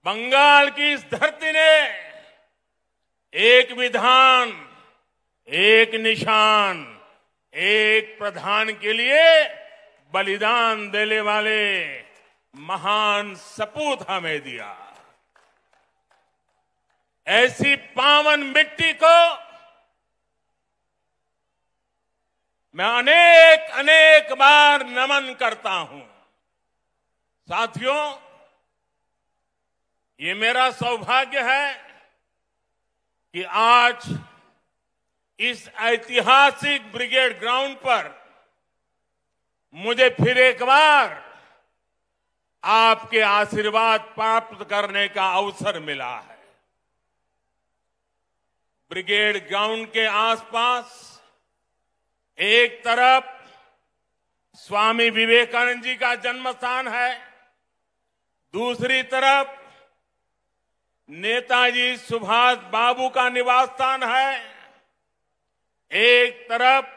बंगाल की इस धरती ने एक विधान, एक निशान, एक प्रधान के लिए बलिदान देने वाले महान सपूत हमें दिया। ऐसी पावन मिट्टी को मैं अनेक अनेक बार नमन करता हूं। साथियों, ये मेरा सौभाग्य है कि आज इस ऐतिहासिक ब्रिगेड ग्राउंड पर मुझे फिर एक बार आपके आशीर्वाद प्राप्त करने का अवसर मिला है। ब्रिगेड ग्राउंड के आसपास एक तरफ स्वामी विवेकानंद जी का जन्म स्थान है, दूसरी तरफ नेताजी सुभाष बाबू का निवास स्थान है, एक तरफ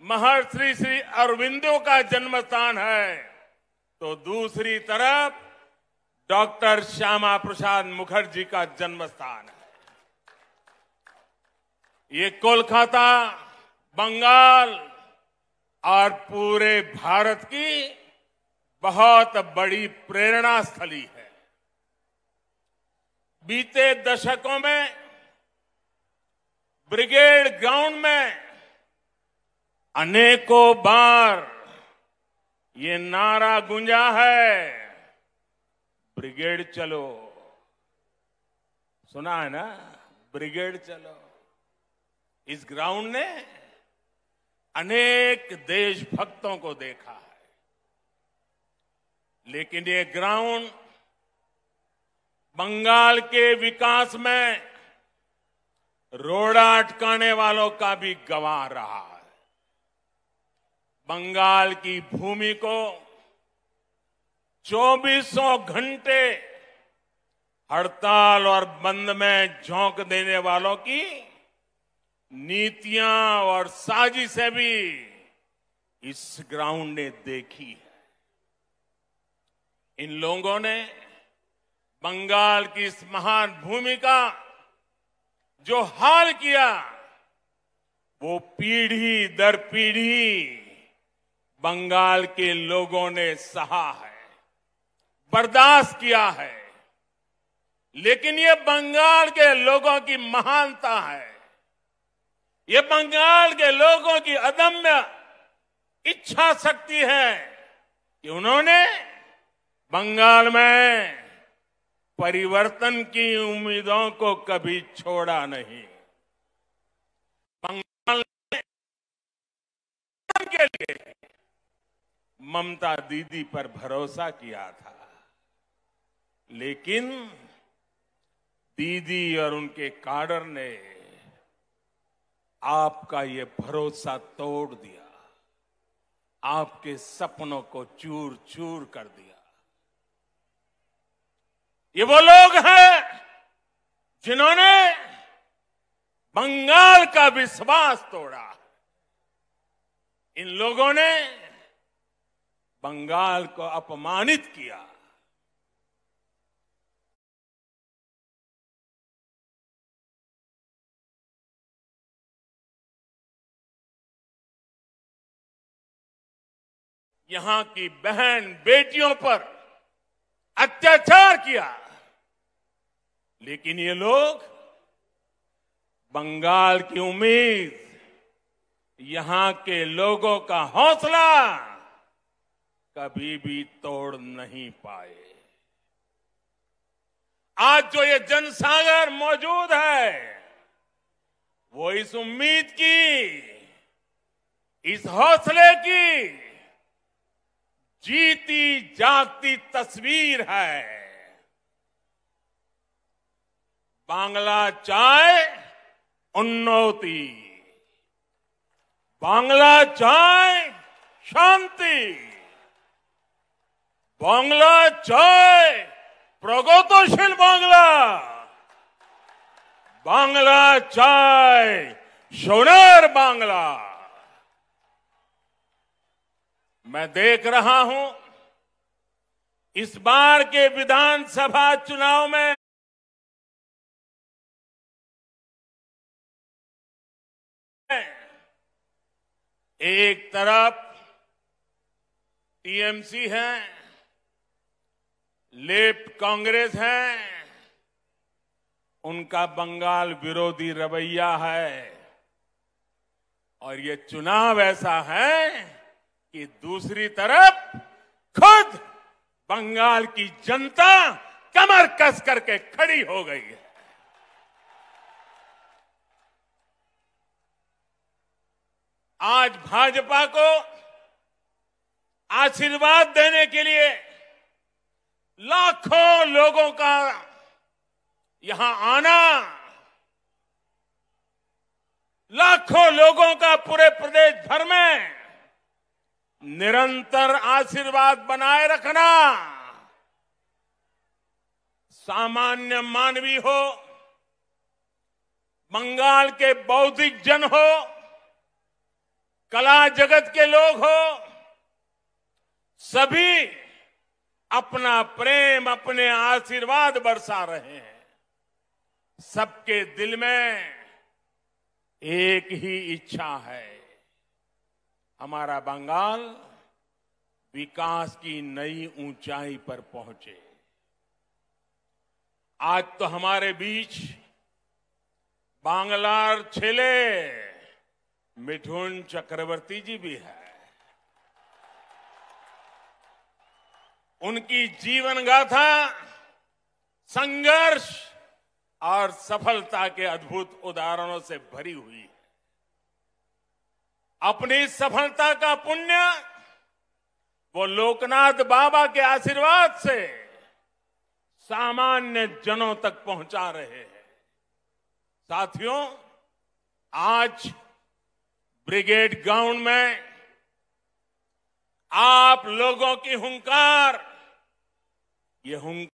महर्षि श्री अरविंदो का जन्म स्थान है, तो दूसरी तरफ डॉक्टर श्यामा प्रसाद मुखर्जी का जन्म स्थान है। ये कोलकाता, बंगाल और पूरे भारत की बहुत बड़ी प्रेरणा स्थली है। बीते दशकों में ब्रिगेड ग्राउंड में अनेकों बार ये नारा गूंजा है, ब्रिगेड चलो। सुना है ना, ब्रिगेड चलो। इस ग्राउंड ने अनेक देशभक्तों को देखा है, लेकिन ये ग्राउंड बंगाल के विकास में रोड़ा अटकाने वालों का भी गवाह रहा है। बंगाल की भूमि को 2400 घंटे हड़ताल और बंद में झोंक देने वालों की नीतियां और साजिशें भी इस ग्राउंड ने देखी है। इन लोगों ने बंगाल की इस महान भूमि का जो हाल किया, वो पीढ़ी दर पीढ़ी बंगाल के लोगों ने सहा है, बर्दाश्त किया है। लेकिन ये बंगाल के लोगों की महानता है, ये बंगाल के लोगों की अदम्य इच्छा शक्ति है कि उन्होंने बंगाल में परिवर्तन की उम्मीदों को कभी छोड़ा नहीं। बंगाल के लिए ममता दीदी पर भरोसा किया था, लेकिन दीदी और उनके काडर ने आपका ये भरोसा तोड़ दिया, आपके सपनों को चूर चूर कर दिया। ये वो लोग हैं जिन्होंने बंगाल का विश्वास तोड़ा। इन लोगों ने बंगाल को अपमानित किया। यहां की बहन बेटियों पर अत्याचार किया, लेकिन ये लोग बंगाल की उम्मीद, यहां के लोगों का हौसला कभी भी तोड़ नहीं पाए। आज जो ये जनसागर मौजूद है, वो इस उम्मीद की, इस हौसले की जीती जागती तस्वीर है। बांग्ला चाय उन्नति, बांग्ला चाय शांति, बांग्ला चाय प्रगतिशील बांग्ला, बांग्ला चाय सोनार बांग्ला। मैं देख रहा हूं इस बार के विधानसभा चुनाव में एक तरफ टीएमसी है, लेफ्ट कांग्रेस है, उनका बंगाल विरोधी रवैया है, और ये चुनाव ऐसा है कि दूसरी तरफ खुद बंगाल की जनता कमर कस करके खड़ी हो गई है। आज भाजपा को आशीर्वाद देने के लिए लाखों लोगों का यहां आना, लाखों लोगों का पूरे प्रदेश भर में निरंतर आशीर्वाद बनाए रखना, सामान्य मानवी हो, बंगाल के बौद्धिक जन हो, कला जगत के लोग हो, सभी अपना प्रेम, अपने आशीर्वाद बरसा रहे हैं। सबके दिल में एक ही इच्छा है, हमारा बंगाल विकास की नई ऊंचाई पर पहुंचे। आज तो हमारे बीच बांग्लार छेले मिठुन चक्रवर्ती जी भी है। उनकी जीवन गाथा संघर्ष और सफलता के अद्भुत उदाहरणों से भरी हुई है। अपनी सफलता का पुण्य वो लोकनाथ बाबा के आशीर्वाद से सामान्य जनों तक पहुंचा रहे हैं। साथियों, आज ब्रिगेड ग्राउंड में आप लोगों की हुंकार, ये हुंकार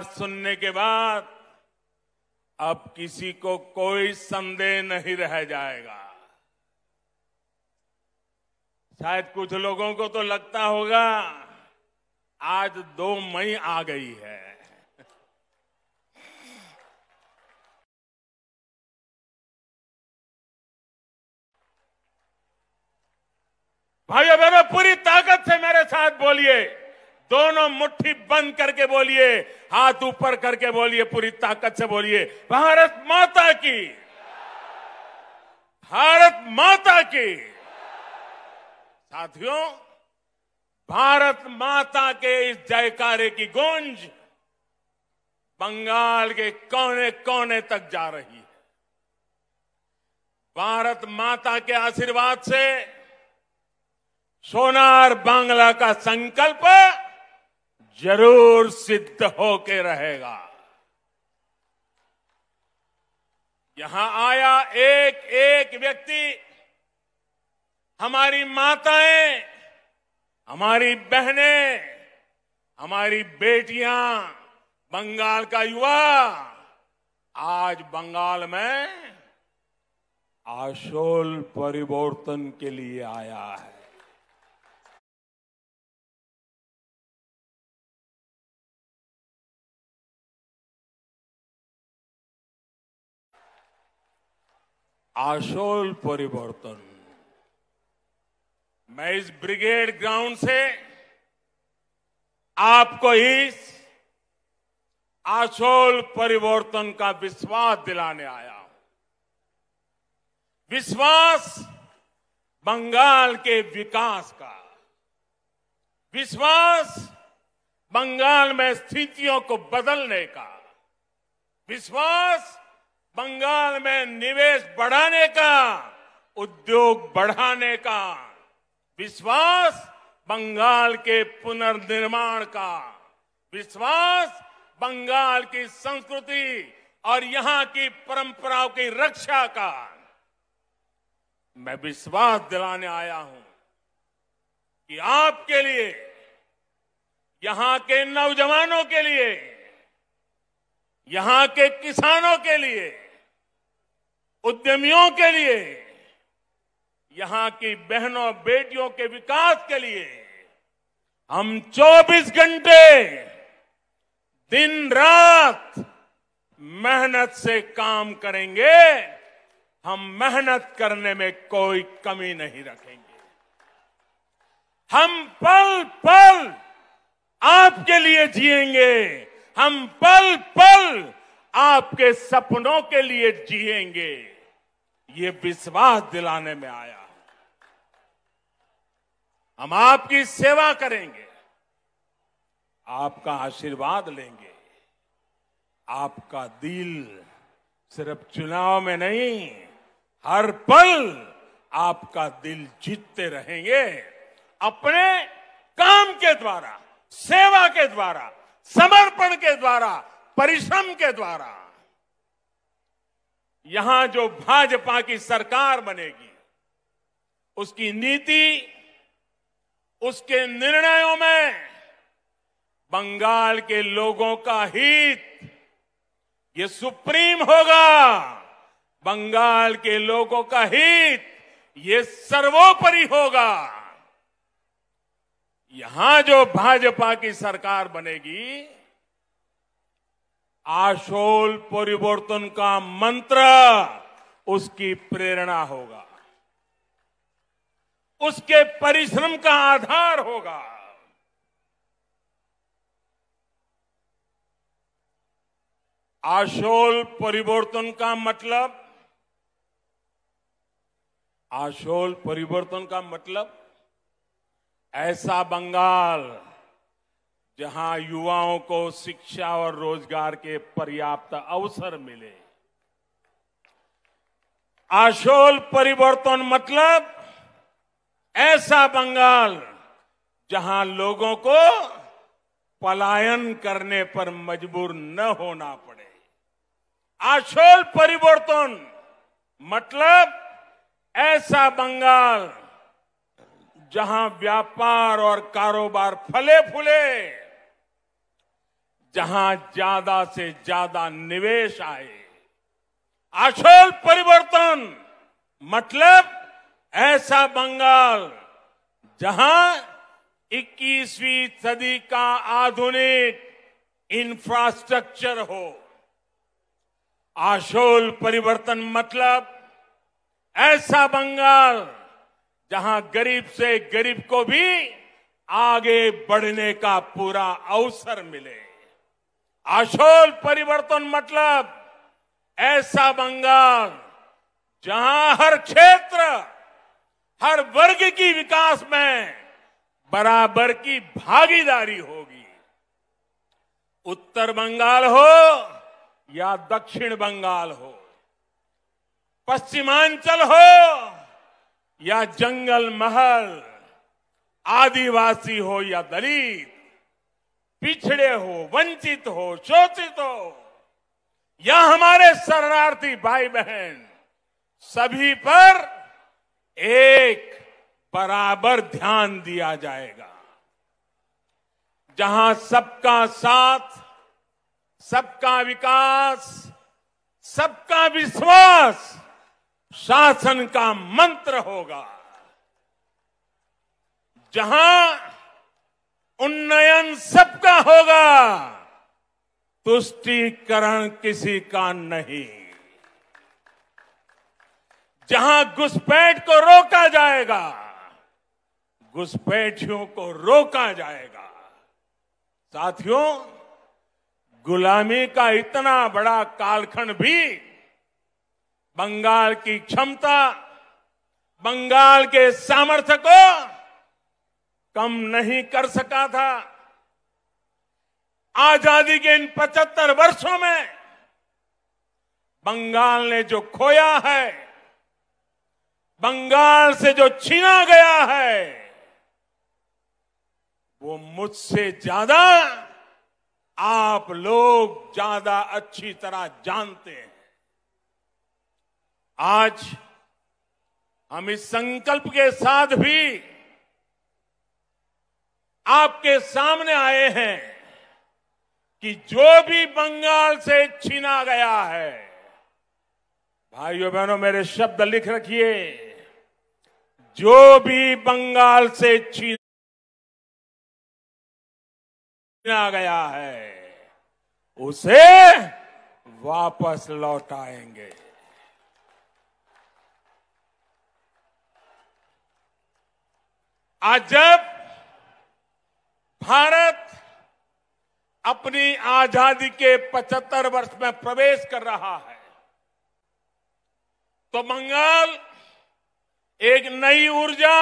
सुनने के बाद अब किसी को कोई संदेह नहीं रह जाएगा। शायद कुछ लोगों को तो लगता होगा आज 2 मई आ गई है। भाइयों बहनों, पूरी ताकत से मेरे साथ बोलिए, दोनों मुट्ठी बंद करके बोलिए, हाथ ऊपर करके बोलिए, पूरी ताकत से बोलिए, भारत माता की, भारत माता की। साथियों, भारत माता के इस जयकारे की गूंज बंगाल के कोने कोने तक जा रही है। भारत माता के आशीर्वाद से सोनार बांग्ला का संकल्प जरूर सिद्ध होके रहेगा। यहां आया एक एक व्यक्ति, हमारी माताएं, हमारी बहनें, हमारी बेटियां, बंगाल का युवा आज बंगाल में आशोल परिवर्तन के लिए आया है। आशोल परिवर्तन। मैं इस ब्रिगेड ग्राउंड से आपको इस आशोल परिवर्तन का विश्वास दिलाने आया हूं। विश्वास बंगाल के विकास का, विश्वास बंगाल में स्थितियों को बदलने का, विश्वास बंगाल में निवेश बढ़ाने का, उद्योग बढ़ाने का, विश्वास बंगाल के पुनर्निर्माण का, विश्वास बंगाल की संस्कृति और यहां की परंपराओं की रक्षा का मैं विश्वास दिलाने आया हूं कि आपके लिए, यहां के नौजवानों के लिए, यहां के किसानों के लिए, उद्यमियों के लिए, यहां की बहनों बेटियों के विकास के लिए हम 24 घंटे दिन रात मेहनत से काम करेंगे। हम मेहनत करने में कोई कमी नहीं रखेंगे। हम पल पल आपके लिए जिएंगे। हम पल पल आपके सपनों के लिए जिएंगे। ये विश्वास दिलाने में आया। हम आपकी सेवा करेंगे, आपका आशीर्वाद लेंगे। आपका दिल सिर्फ चुनाव में नहीं, हर पल आपका दिल जीतते रहेंगे। अपने काम के द्वारा, सेवा के द्वारा, समर्पण के द्वारा, परिश्रम के द्वारा। यहां जो भाजपा की सरकार बनेगी, उसकी नीति, उसके निर्णयों में बंगाल के लोगों का हित ये सुप्रीम होगा। बंगाल के लोगों का हित ये सर्वोपरि होगा। यहां जो भाजपा की सरकार बनेगी, आशोल परिवर्तन का मंत्र उसकी प्रेरणा होगा, उसके परिश्रम का आधार होगा। आशोल परिवर्तन का मतलब, आशोल परिवर्तन का मतलब ऐसा बंगाल जहां युवाओं को शिक्षा और रोजगार के पर्याप्त अवसर मिले। आशोल परिवर्तन मतलब ऐसा बंगाल जहां लोगों को पलायन करने पर मजबूर न होना पड़े। आशोल परिवर्तन मतलब ऐसा बंगाल जहां व्यापार और कारोबार फले फूले, जहां ज्यादा से ज्यादा निवेश आए। आशोल परिवर्तन मतलब ऐसा बंगाल जहां 21वीं सदी का आधुनिक इंफ्रास्ट्रक्चर हो। आशोल परिवर्तन मतलब ऐसा बंगाल जहां गरीब से गरीब को भी आगे बढ़ने का पूरा अवसर मिले। आशोल परिवर्तन मतलब ऐसा बंगाल जहां हर क्षेत्र, हर वर्ग की विकास में बराबर की भागीदारी होगी। उत्तर बंगाल हो या दक्षिण बंगाल हो, पश्चिमांचल हो या जंगल महल, आदिवासी हो या दलित, पिछड़े हो, वंचित हो, शोषित हो या हमारे शरणार्थी भाई बहन, सभी पर एक बराबर ध्यान दिया जाएगा। जहां सबका साथ, सबका विकास, सबका विश्वास शासन का मंत्र होगा। जहां उन्नयन सबका होगा, तुष्टीकरण किसी का नहीं। जहां घुसपैठ को रोका जाएगा, घुसपैठियों को रोका जाएगा। साथियों, गुलामी का इतना बड़ा कालखंड भी बंगाल की क्षमता, बंगाल के सामर्थ्य को कम नहीं कर सका था। आजादी के इन 75 वर्षों में बंगाल ने जो खोया है, बंगाल से जो छीना गया है, वो मुझसे ज्यादा आप लोग ज्यादा अच्छी तरह जानते हैं। आज हम इस संकल्प के साथ भी आपके सामने आए हैं कि जो भी बंगाल से छीना गया है, भाइयों बहनों मेरे शब्द लिख रखिए, जो भी बंगाल से छीना गया है उसे वापस लौटाएंगे। आज जब भारत अपनी आजादी के 75 वर्ष में प्रवेश कर रहा है तो बंगाल एक नई ऊर्जा,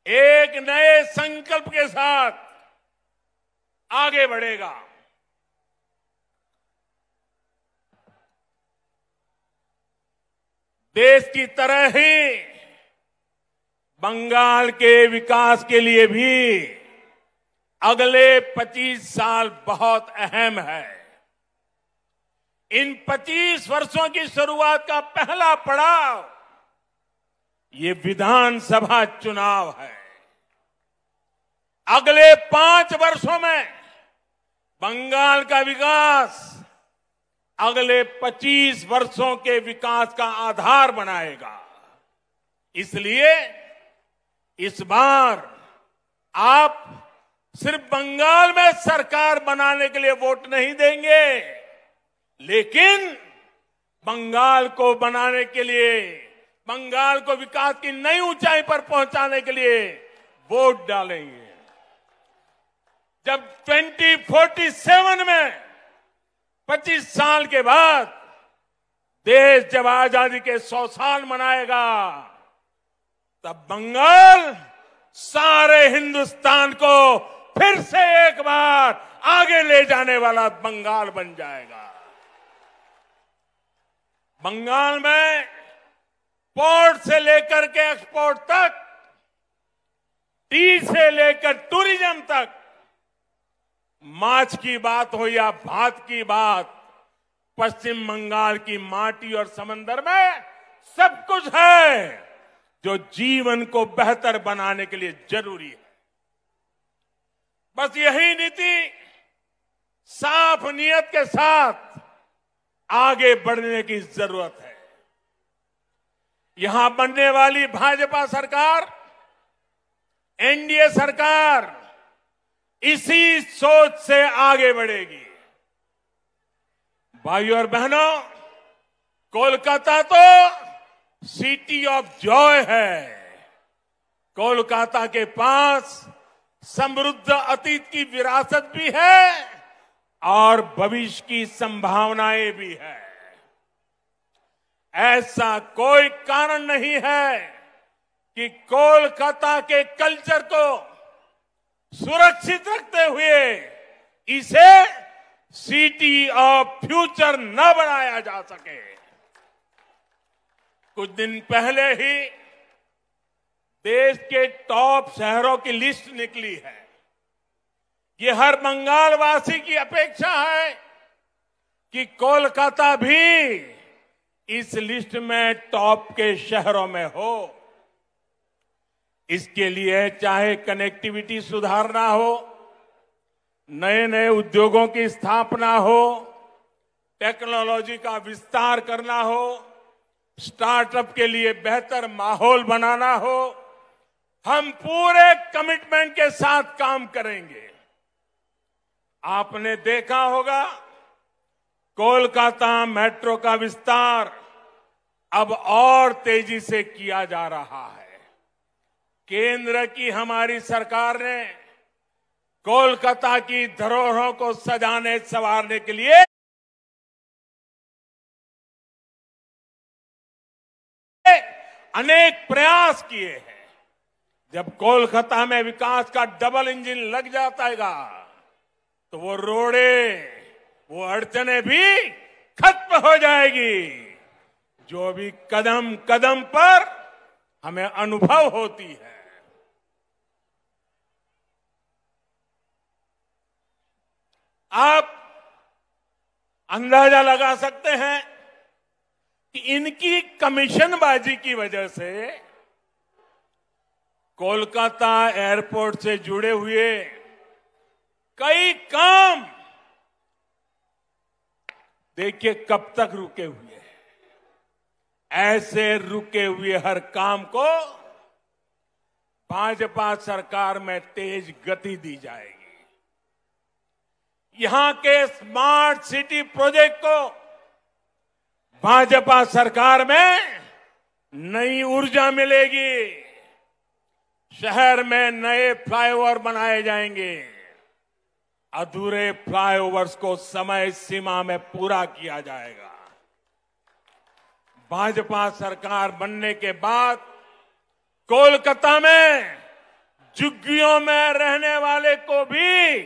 एक नए संकल्प के साथ आगे बढ़ेगा। देश की तरह ही बंगाल के विकास के लिए भी अगले 25 साल बहुत अहम है। इन 25 वर्षों की शुरुआत का पहला पड़ाव ये विधानसभा चुनाव है। अगले 5 वर्षों में बंगाल का विकास अगले 25 वर्षों के विकास का आधार बनाएगा। इसलिए इस बार आप सिर्फ बंगाल में सरकार बनाने के लिए वोट नहीं देंगे, लेकिन बंगाल को बनाने के लिए, बंगाल को विकास की नई ऊंचाई पर पहुंचाने के लिए वोट डालेंगे। जब 2047 में 25 साल के बाद देश जब आजादी के 100 साल मनाएगा, तब बंगाल सारे हिंदुस्तान को फिर से एक बार आगे ले जाने वाला बंगाल बन जाएगा। बंगाल में पोर्ट से लेकर के एक्सपोर्ट तक, टी से लेकर टूरिज्म तक, माछ की बात हो या भात की बात, पश्चिम बंगाल की माटी और समंदर में सब कुछ है जो जीवन को बेहतर बनाने के लिए जरूरी है। बस यही नीति साफ नियत के साथ आगे बढ़ने की जरूरत है। यहां बनने वाली भाजपा सरकार, एनडीए सरकार इसी सोच से आगे बढ़ेगी। भाइयों और बहनों, कोलकाता तो सिटी ऑफ जॉय है। कोलकाता के पास समृद्ध अतीत की विरासत भी है और भविष्य की संभावनाएं भी है। ऐसा कोई कारण नहीं है कि कोलकाता के कल्चर को सुरक्षित रखते हुए इसे सिटी ऑफ फ्यूचर न बनाया जा सके। कुछ दिन पहले ही देश के टॉप शहरों की लिस्ट निकली है। ये हर बंगाल वासी की अपेक्षा है कि कोलकाता भी इस लिस्ट में टॉप के शहरों में हो। इसके लिए चाहे कनेक्टिविटी सुधारना हो, नए नए उद्योगों की स्थापना हो, टेक्नोलॉजी का विस्तार करना हो, स्टार्टअप के लिए बेहतर माहौल बनाना हो, हम पूरे कमिटमेंट के साथ काम करेंगे। आपने देखा होगा कोलकाता मेट्रो का विस्तार अब और तेजी से किया जा रहा है। केंद्र की हमारी सरकार ने कोलकाता की धरोहरों को सजाने संवारने के लिए अनेक प्रयास किए हैं। जब कोलकाता में विकास का डबल इंजन लग जाएगा तो वो रोड़े, वो अड़चने भी खत्म हो जाएगी जो भी कदम कदम पर हमें अनुभव होती है। आप अंदाजा लगा सकते हैं कि इनकी कमीशनबाजी की वजह से कोलकाता एयरपोर्ट से जुड़े हुए कई काम देखिए कब तक रुके हुए हैं। ऐसे रुके हुए हर काम को भाजपा सरकार में तेज गति दी जाएगी। यहां के स्मार्ट सिटी प्रोजेक्ट को भाजपा सरकार में नई ऊर्जा मिलेगी। शहर में नए फ्लाईओवर बनाए जाएंगे। अधूरे फ्लाईओवर्स को समय सीमा में पूरा किया जाएगा। भाजपा सरकार बनने के बाद कोलकाता में झुग्गियों में रहने वाले को भी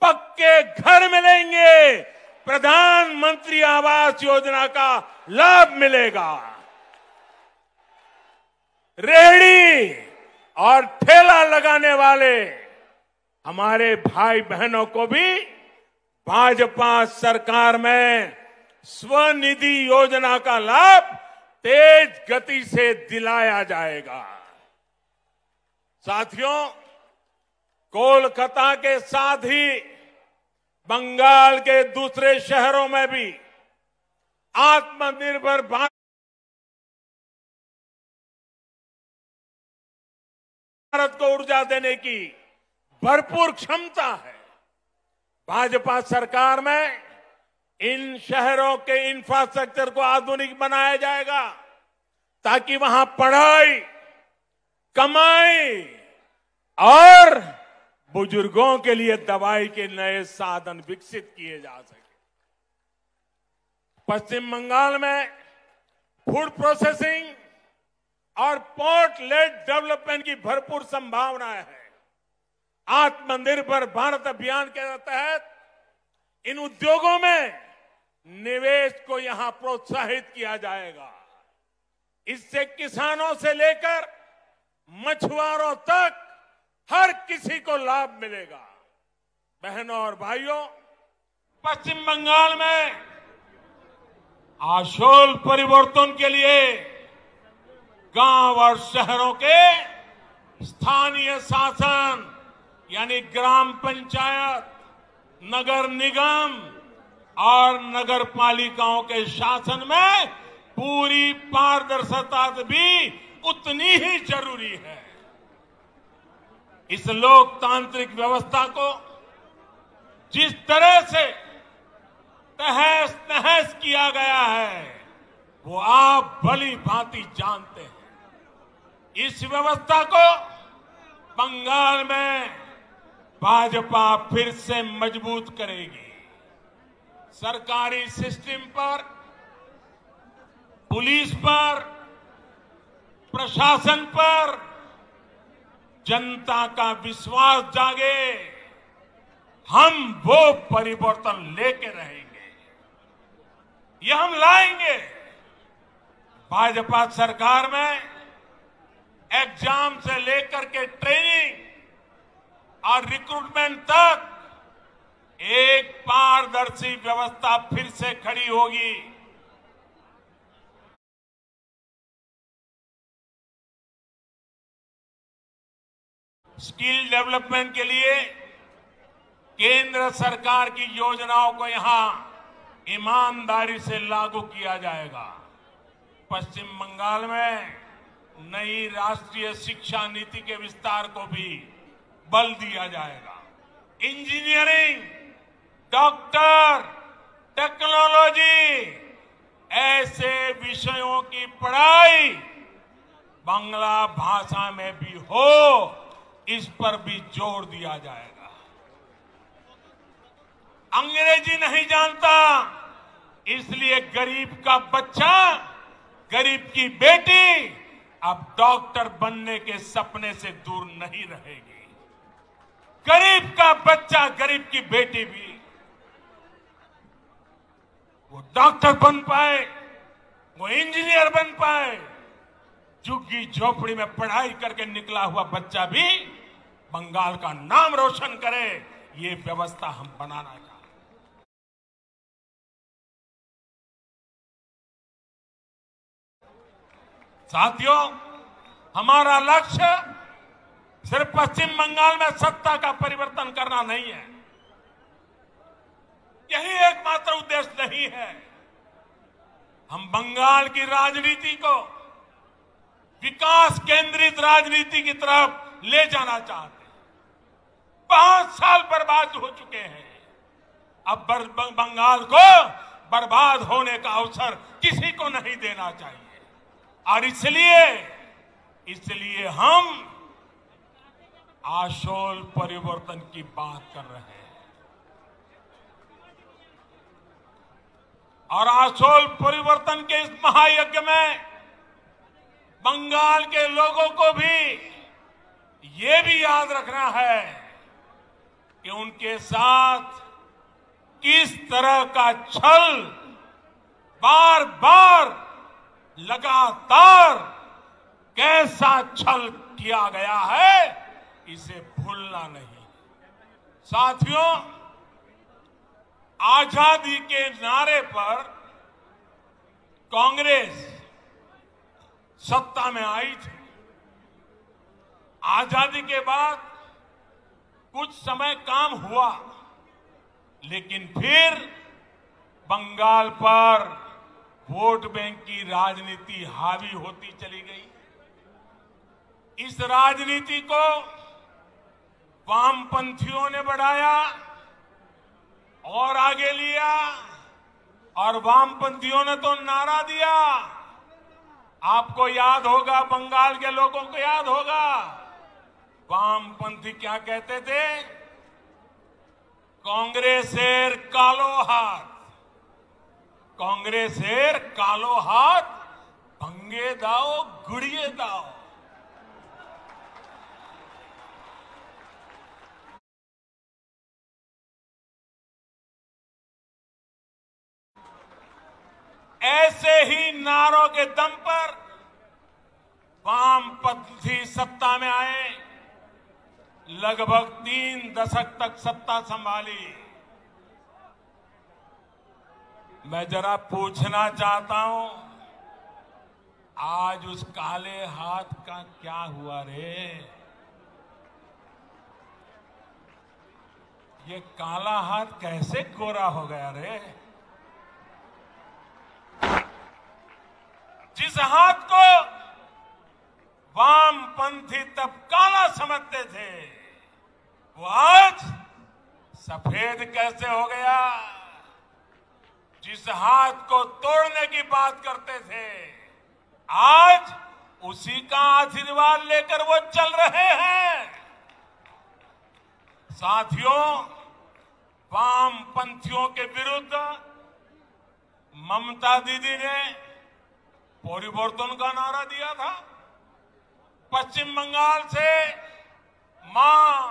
पक्के घर मिलेंगे। प्रधानमंत्री आवास योजना का लाभ मिलेगा। रेहड़ी और ठेला लगाने वाले हमारे भाई बहनों को भी भाजपा सरकार में स्वनिधि योजना का लाभ तेज गति से दिलाया जाएगा। साथियों, कोलकाता के साथ ही बंगाल के दूसरे शहरों में भी आत्मनिर्भर भारत को ऊर्जा देने की भरपूर क्षमता है। भाजपा सरकार में इन शहरों के इंफ्रास्ट्रक्चर को आधुनिक बनाया जाएगा ताकि वहां पढ़ाई, कमाई और बुजुर्गों के लिए दवाई के नए साधन विकसित किए जा सके। पश्चिम बंगाल में फूड प्रोसेसिंग और पोर्ट लेड डेवलपमेंट की भरपूर संभावनाएं हैं। आत्मनिर्भर भारत अभियान के तहत इन उद्योगों में निवेश को यहां प्रोत्साहित किया जाएगा। इससे किसानों से लेकर मछुआरों तक हर किसी को लाभ मिलेगा। बहनों और भाइयों, पश्चिम बंगाल में आशोल परिवर्तन के लिए गांव और शहरों के स्थानीय शासन यानी ग्राम पंचायत, नगर निगम और नगर पालिकाओं के शासन में पूरी पारदर्शिता भी उतनी ही जरूरी है। इस लोकतांत्रिक व्यवस्था को जिस तरह से तहस नहस किया गया है वो आप भली भांति जानते हैं। इस व्यवस्था को बंगाल में भाजपा फिर से मजबूत करेगी। सरकारी सिस्टम पर, पुलिस पर, प्रशासन पर जनता का विश्वास जागे। हम वो परिवर्तन लेके रहेंगे, ये हम लाएंगे। भाजपा सरकार में एग्जाम से लेकर के ट्रेनिंग और रिक्रूटमेंट तक एक पारदर्शी व्यवस्था फिर से खड़ी होगी। स्किल डेवलपमेंट के लिए केंद्र सरकार की योजनाओं को यहां ईमानदारी से लागू किया जाएगा। पश्चिम बंगाल में नई राष्ट्रीय शिक्षा नीति के विस्तार को भी बल दिया जाएगा। इंजीनियरिंग, डॉक्टर, टेक्नोलॉजी ऐसे विषयों की पढ़ाई बांग्ला भाषा में भी हो, इस पर भी जोर दिया जाएगा। अंग्रेजी नहीं जानता, इसलिए गरीब का बच्चा, गरीब की बेटी अब डॉक्टर बनने के सपने से दूर नहीं रहेगी। गरीब का बच्चा, गरीब की बेटी भी वो डॉक्टर बन पाए, वो इंजीनियर बन पाए। झुग्गी झोपड़ी में पढ़ाई करके निकला हुआ बच्चा भी बंगाल का नाम रोशन करे, ये व्यवस्था हम बनाना चाहते हैं। साथियों, हमारा लक्ष्य सिर्फ पश्चिम बंगाल में सत्ता का परिवर्तन करना नहीं है। यही एकमात्र उद्देश्य नहीं है। हम बंगाल की राजनीति को विकास केंद्रित राजनीति की तरफ ले जाना चाहते हैं। 5 साल बर्बाद हो चुके हैं। अब बंगाल को बर्बाद होने का अवसर किसी को नहीं देना चाहिए और इसलिए हम आशोल परिवर्तन की बात कर रहे हैं। और आशोल परिवर्तन के इस महायज्ञ में बंगाल के लोगों को भी ये भी याद रखना है कि उनके साथ किस तरह का छल बार बार लगातार कैसा छल किया गया है, इसे भूलना नहीं। साथियों, आजादी के नारे पर कांग्रेस सत्ता में आई थी। आजादी के बाद कुछ समय काम हुआ, लेकिन फिर बंगाल पर वोट बैंक की राजनीति हावी होती चली गई। इस राजनीति को वामपंथियों ने बढ़ाया और आगे लिया और वामपंथियों ने तो नारा दिया। आपको याद होगा, बंगाल के लोगों को याद होगा, वामपंथी क्या कहते थे? कांग्रेसेर कालो हाथ, कांग्रेसेर कालो हाथ भंगे दाओ गुड़िए दाओ। ऐसे ही नारों के दम पर वामपंथी सत्ता में आए, लगभग 3 दशक तक सत्ता संभाली। मैं जरा पूछना चाहता हूं, आज उस काले हाथ का क्या हुआ रे? ये काला हाथ कैसे गोरा हो गया रे? जिस हाथ को वामपंथी तब काला समझते थे, वो आज सफेद कैसे हो गया? जिस हाथ को तोड़ने की बात करते थे, आज उसी का आशीर्वाद लेकर वो चल रहे हैं। साथियों, वामपंथियों के विरुद्ध ममता दीदी ने परिवर्तन का नारा दिया था। पश्चिम बंगाल से मां,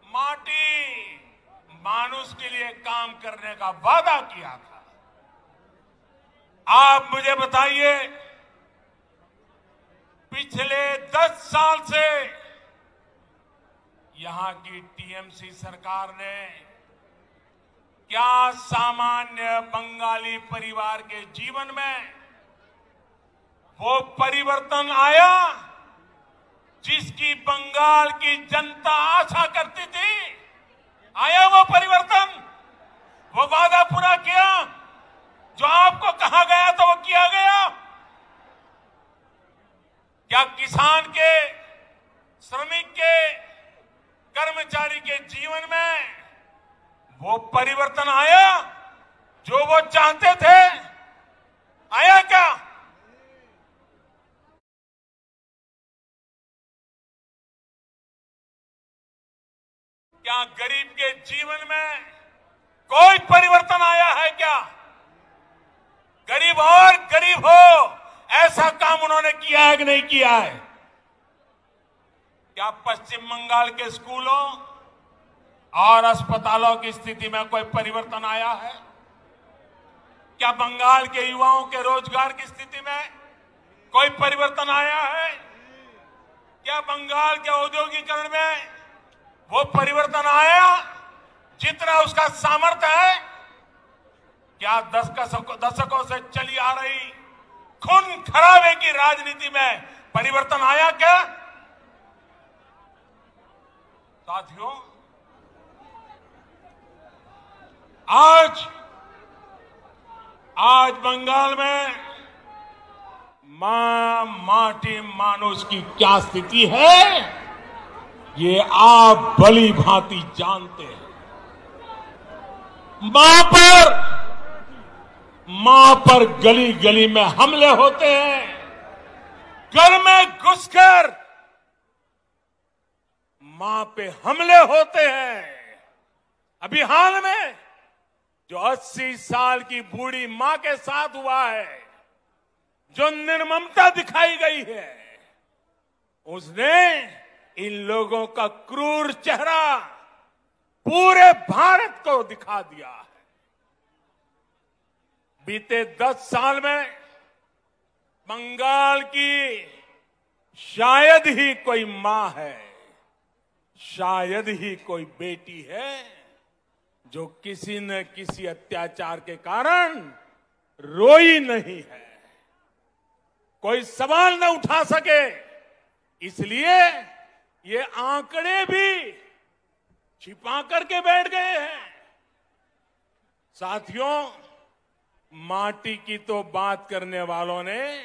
माटी, मानुष के लिए काम करने का वादा किया था। आप मुझे बताइए, पिछले 10 साल से यहां की टीएमसी सरकार ने क्या सामान्य बंगाली परिवार के जीवन में वो परिवर्तन आया जिसकी बंगाल की जनता आशा करती थी? आया वो परिवर्तन? वो वादा पूरा किया? जो आपको कहा गया था वो किया गया? क्या किसान के, श्रमिक के, कर्मचारी के जीवन में वो परिवर्तन आया जो वो चाहते थे? आया क्या? क्या गरीब के जीवन में कोई परिवर्तन आया है क्या? गरीब और गरीब हो, ऐसा काम उन्होंने किया है कि नहीं किया है? क्या पश्चिम बंगाल के स्कूलों और अस्पतालों की स्थिति में कोई परिवर्तन आया है? क्या बंगाल के युवाओं के रोजगार की स्थिति में कोई परिवर्तन आया है? क्या बंगाल के औद्योगिकरण में वो परिवर्तन आया जितना उसका सामर्थ्य है, क्या दशकों से चली आ रही खून खराबे की राजनीति में परिवर्तन आया क्या? साथियों, आज बंगाल में माटी मानुष की क्या स्थिति है, ये आप भली भांति जानते हैं। मां पर गली गली में हमले होते हैं, घर में घुसकर मां पे हमले होते हैं। अभी हाल में जो 80 साल की बूढ़ी मां के साथ हुआ है, जो निर्ममता दिखाई गई है, उसने इन लोगों का क्रूर चेहरा पूरे भारत को दिखा दिया है। बीते 10 साल में बंगाल की शायद ही कोई मां है, शायद ही कोई बेटी है जो किसी न किसी अत्याचार के कारण रोई नहीं है, कोई सवाल न उठा सके। इसलिए ये आंकड़े भी छिपा करके बैठ गए हैं। साथियों, माटी की तो बात करने वालों ने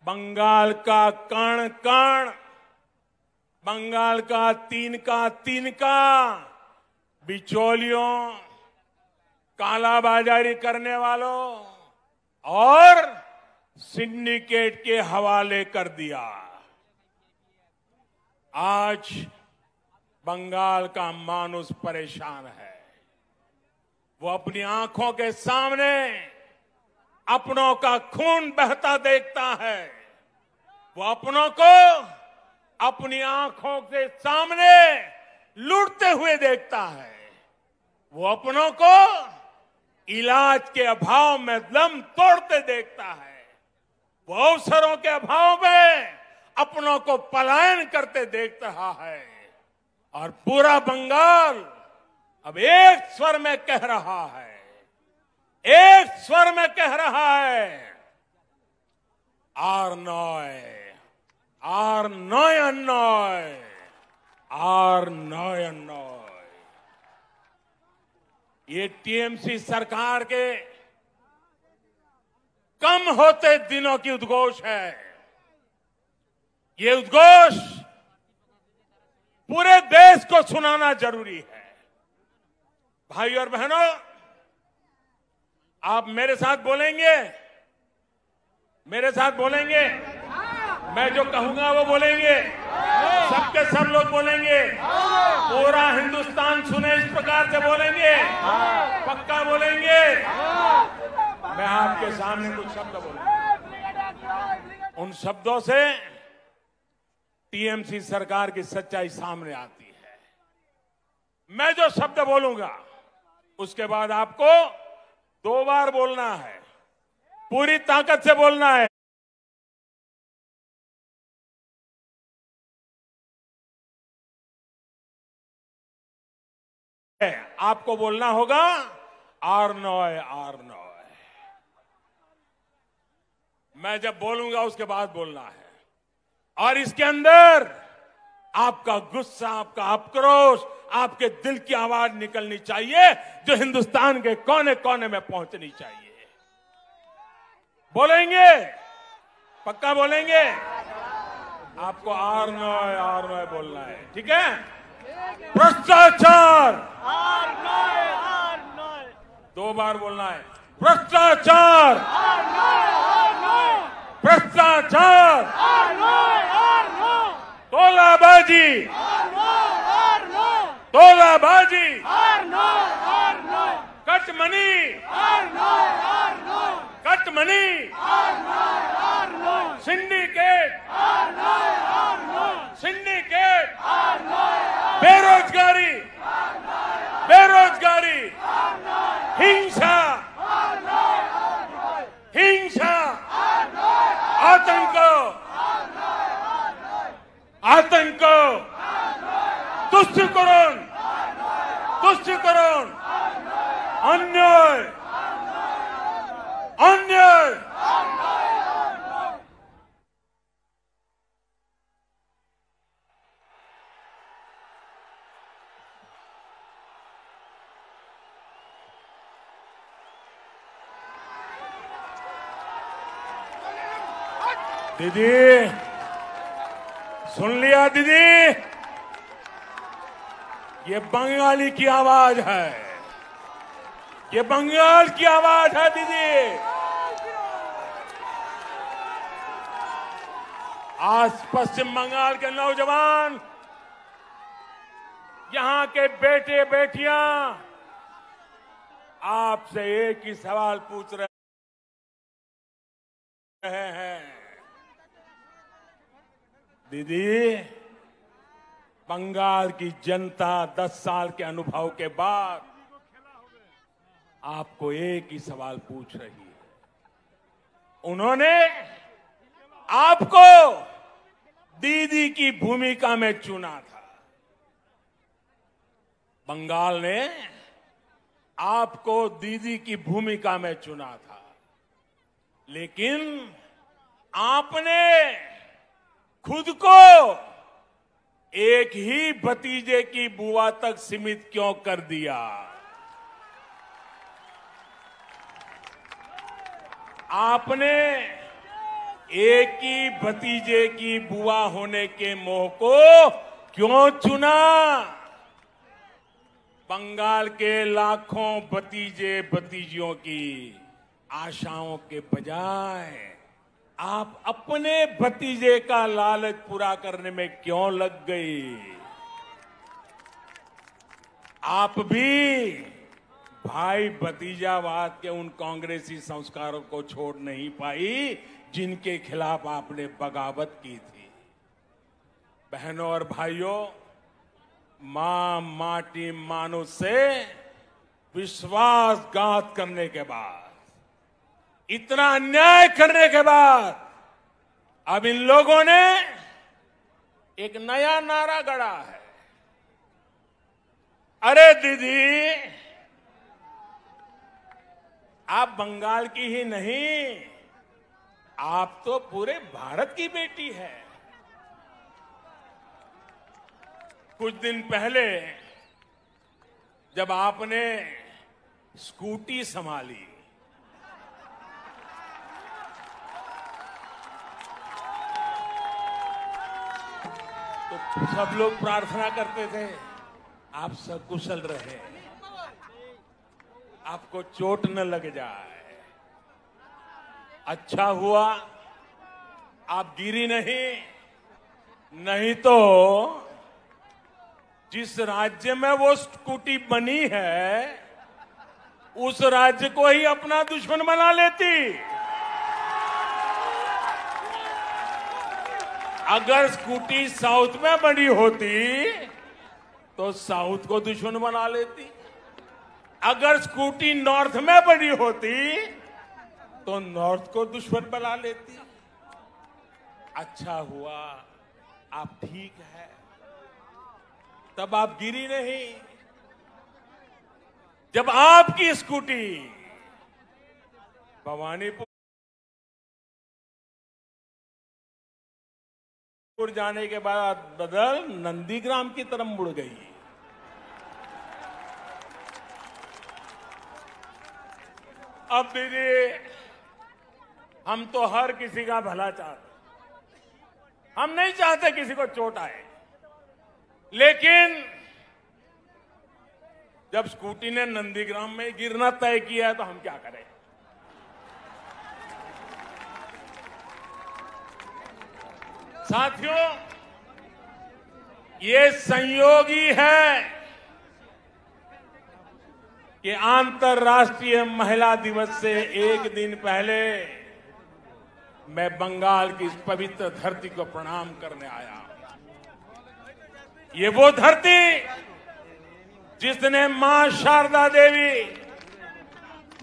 बंगाल का कण कण, बंगाल का तिनका बिचौलियों, कालाबाजारी करने वालों और सिंडिकेट के हवाले कर दिया। आज बंगाल का मानुष परेशान है। वो अपनी आंखों के सामने अपनों का खून बहता देखता है। वो अपनों को अपनी आंखों के सामने लूटते हुए देखता है। वो अपनों को इलाज के अभाव में दम तोड़ते देखता है। वो अवसरों के अभाव में अपनों को पलायन करते देख रहा है। और पूरा बंगाल अब एक स्वर में कह रहा है, एक स्वर में कह रहा है, आर नॉय ये टीएमसी सरकार के कम होते दिनों की उद्घोष है। ये उद्घोष पूरे देश को सुनाना जरूरी है। भाई और बहनों, आप मेरे साथ बोलेंगे, मेरे साथ बोलेंगे, मैं जो कहूंगा वो बोलेंगे, सबके सब लोग बोलेंगे, पूरा हिंदुस्तान सुने इस प्रकार से बोलेंगे, पक्का बोलेंगे। मैं आपके सामने कुछ शब्द बोलूंगा, उन शब्दों से टीएमसी सरकार की सच्चाई सामने आती है। मैं जो शब्द बोलूंगा उसके बाद आपको 2 बार बोलना है, पूरी ताकत से बोलना है। आपको बोलना होगा आर नॉय। मैं जब बोलूंगा उसके बाद बोलना है। और इसके अंदर आपका गुस्सा, आपका आक्रोश, आपके दिल की आवाज निकलनी चाहिए, जो हिंदुस्तान के कोने कोने में पहुंचनी चाहिए। बोलेंगे, पक्का बोलेंगे। आपको आर नॉय बोलना है, ठीक है। भ्रष्टाचार, 2 बार बोलना है। भ्रष्टाचार, भ्रष्टाचार, तोलाबाजी, तोलाबाजी, कटमनी, कटमनी, सिंडिकेट, सिंडिकेट, बेरोजगारी, बेरोजगारी, हिंसा, हिंसा, आतंक, आतंक, तुष्टिकरण, तुष्टिकरण, अन्याय, अन्याय। दीदी, सुन लिया दीदी? ये बंगाली की आवाज है, ये बंगाल की आवाज है दीदी। आज पश्चिम बंगाल के नौजवान, यहां के बेटे बेटियां आपसे एक ही सवाल पूछ रहे हैं। दीदी, बंगाल की जनता 10 साल के अनुभव के बाद आपको एक ही सवाल पूछ रही है। उन्होंने आपको दीदी की भूमिका में चुना था। बंगाल ने आपको दीदी की भूमिका में चुना था, लेकिन आपने खुद को एक ही भतीजे की बुआ तक सीमित क्यों कर दिया? आपने एक ही भतीजे की बुआ होने के मोह को क्यों चुना? बंगाल के लाखों भतीजे भतीजियों की आशाओं के बजाय आप अपने भतीजे का लालच पूरा करने में क्यों लग गई? आप भी भाई भतीजावाद के उन कांग्रेसी संस्कारों को छोड़ नहीं पाई जिनके खिलाफ आपने बगावत की थी। बहनों और भाइयों, मां माटी मानुष से विश्वासघात करने के बाद, इतना अन्याय करने के बाद, अब इन लोगों ने एक नया नारा गढ़ा है। अरे दीदी, आप बंगाल की ही नहीं, आप तो पूरे भारत की बेटी है। कुछ दिन पहले जब आपने स्कूटी संभाली, तो सब लोग प्रार्थना करते थे आप सकुशल रहे, आपको चोट न लग जाए। अच्छा हुआ आप गिरी नहीं तो जिस राज्य में वो स्कूटी बनी है उस राज्य को ही अपना दुश्मन बना लेती। अगर स्कूटी साउथ में बनी होती तो साउथ को दुश्मन बना लेती, अगर स्कूटी नॉर्थ में बनी होती तो नॉर्थ को दुश्मन बना लेती। अच्छा हुआ आप ठीक है, तब आप गिरी नहीं। जब आपकी स्कूटी भवानीपुर जाने के बाद बदल नंदीग्राम की तरफ मुड़ गई। अब दीदी, हम तो हर किसी का भला चाहते, हम नहीं चाहते किसी को चोट आए, लेकिन जब स्कूटी ने नंदीग्राम में गिरना तय किया है तो हम क्या करें? साथियों, ये संयोगी है कि अंतर्राष्ट्रीय महिला दिवस से एक दिन पहले मैं बंगाल की इस पवित्र धरती को प्रणाम करने आया। ये वो धरती जिसने मां शारदा देवी,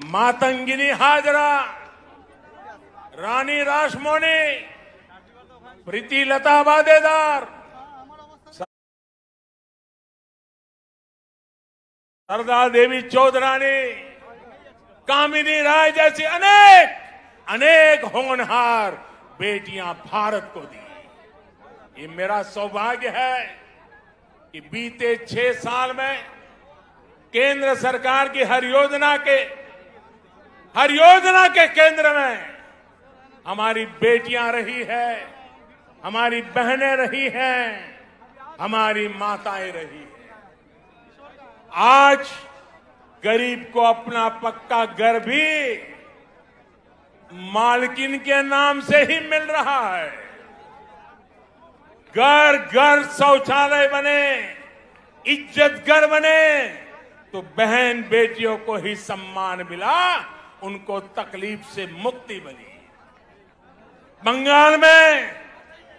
मातंगिनी हाजरा, रानी रासमोनी, प्रीति लता वादेदार, सरदार देवी चौधरानी, कामिनी राय जैसी अनेक अनेक होनहार बेटियां भारत को दी। ये मेरा सौभाग्य है कि बीते 6 साल में केंद्र सरकार की हर योजना के केंद्र में हमारी बेटियां रही है, हमारी बहनें रही हैं, हमारी माताएं रही हैं। आज गरीब को अपना पक्का घर भी मालकिन के नाम से ही मिल रहा है। घर घर शौचालय बने, इज्जत घर बने, तो बहन बेटियों को ही सम्मान मिला, उनको तकलीफ से मुक्ति मिली। बंगाल में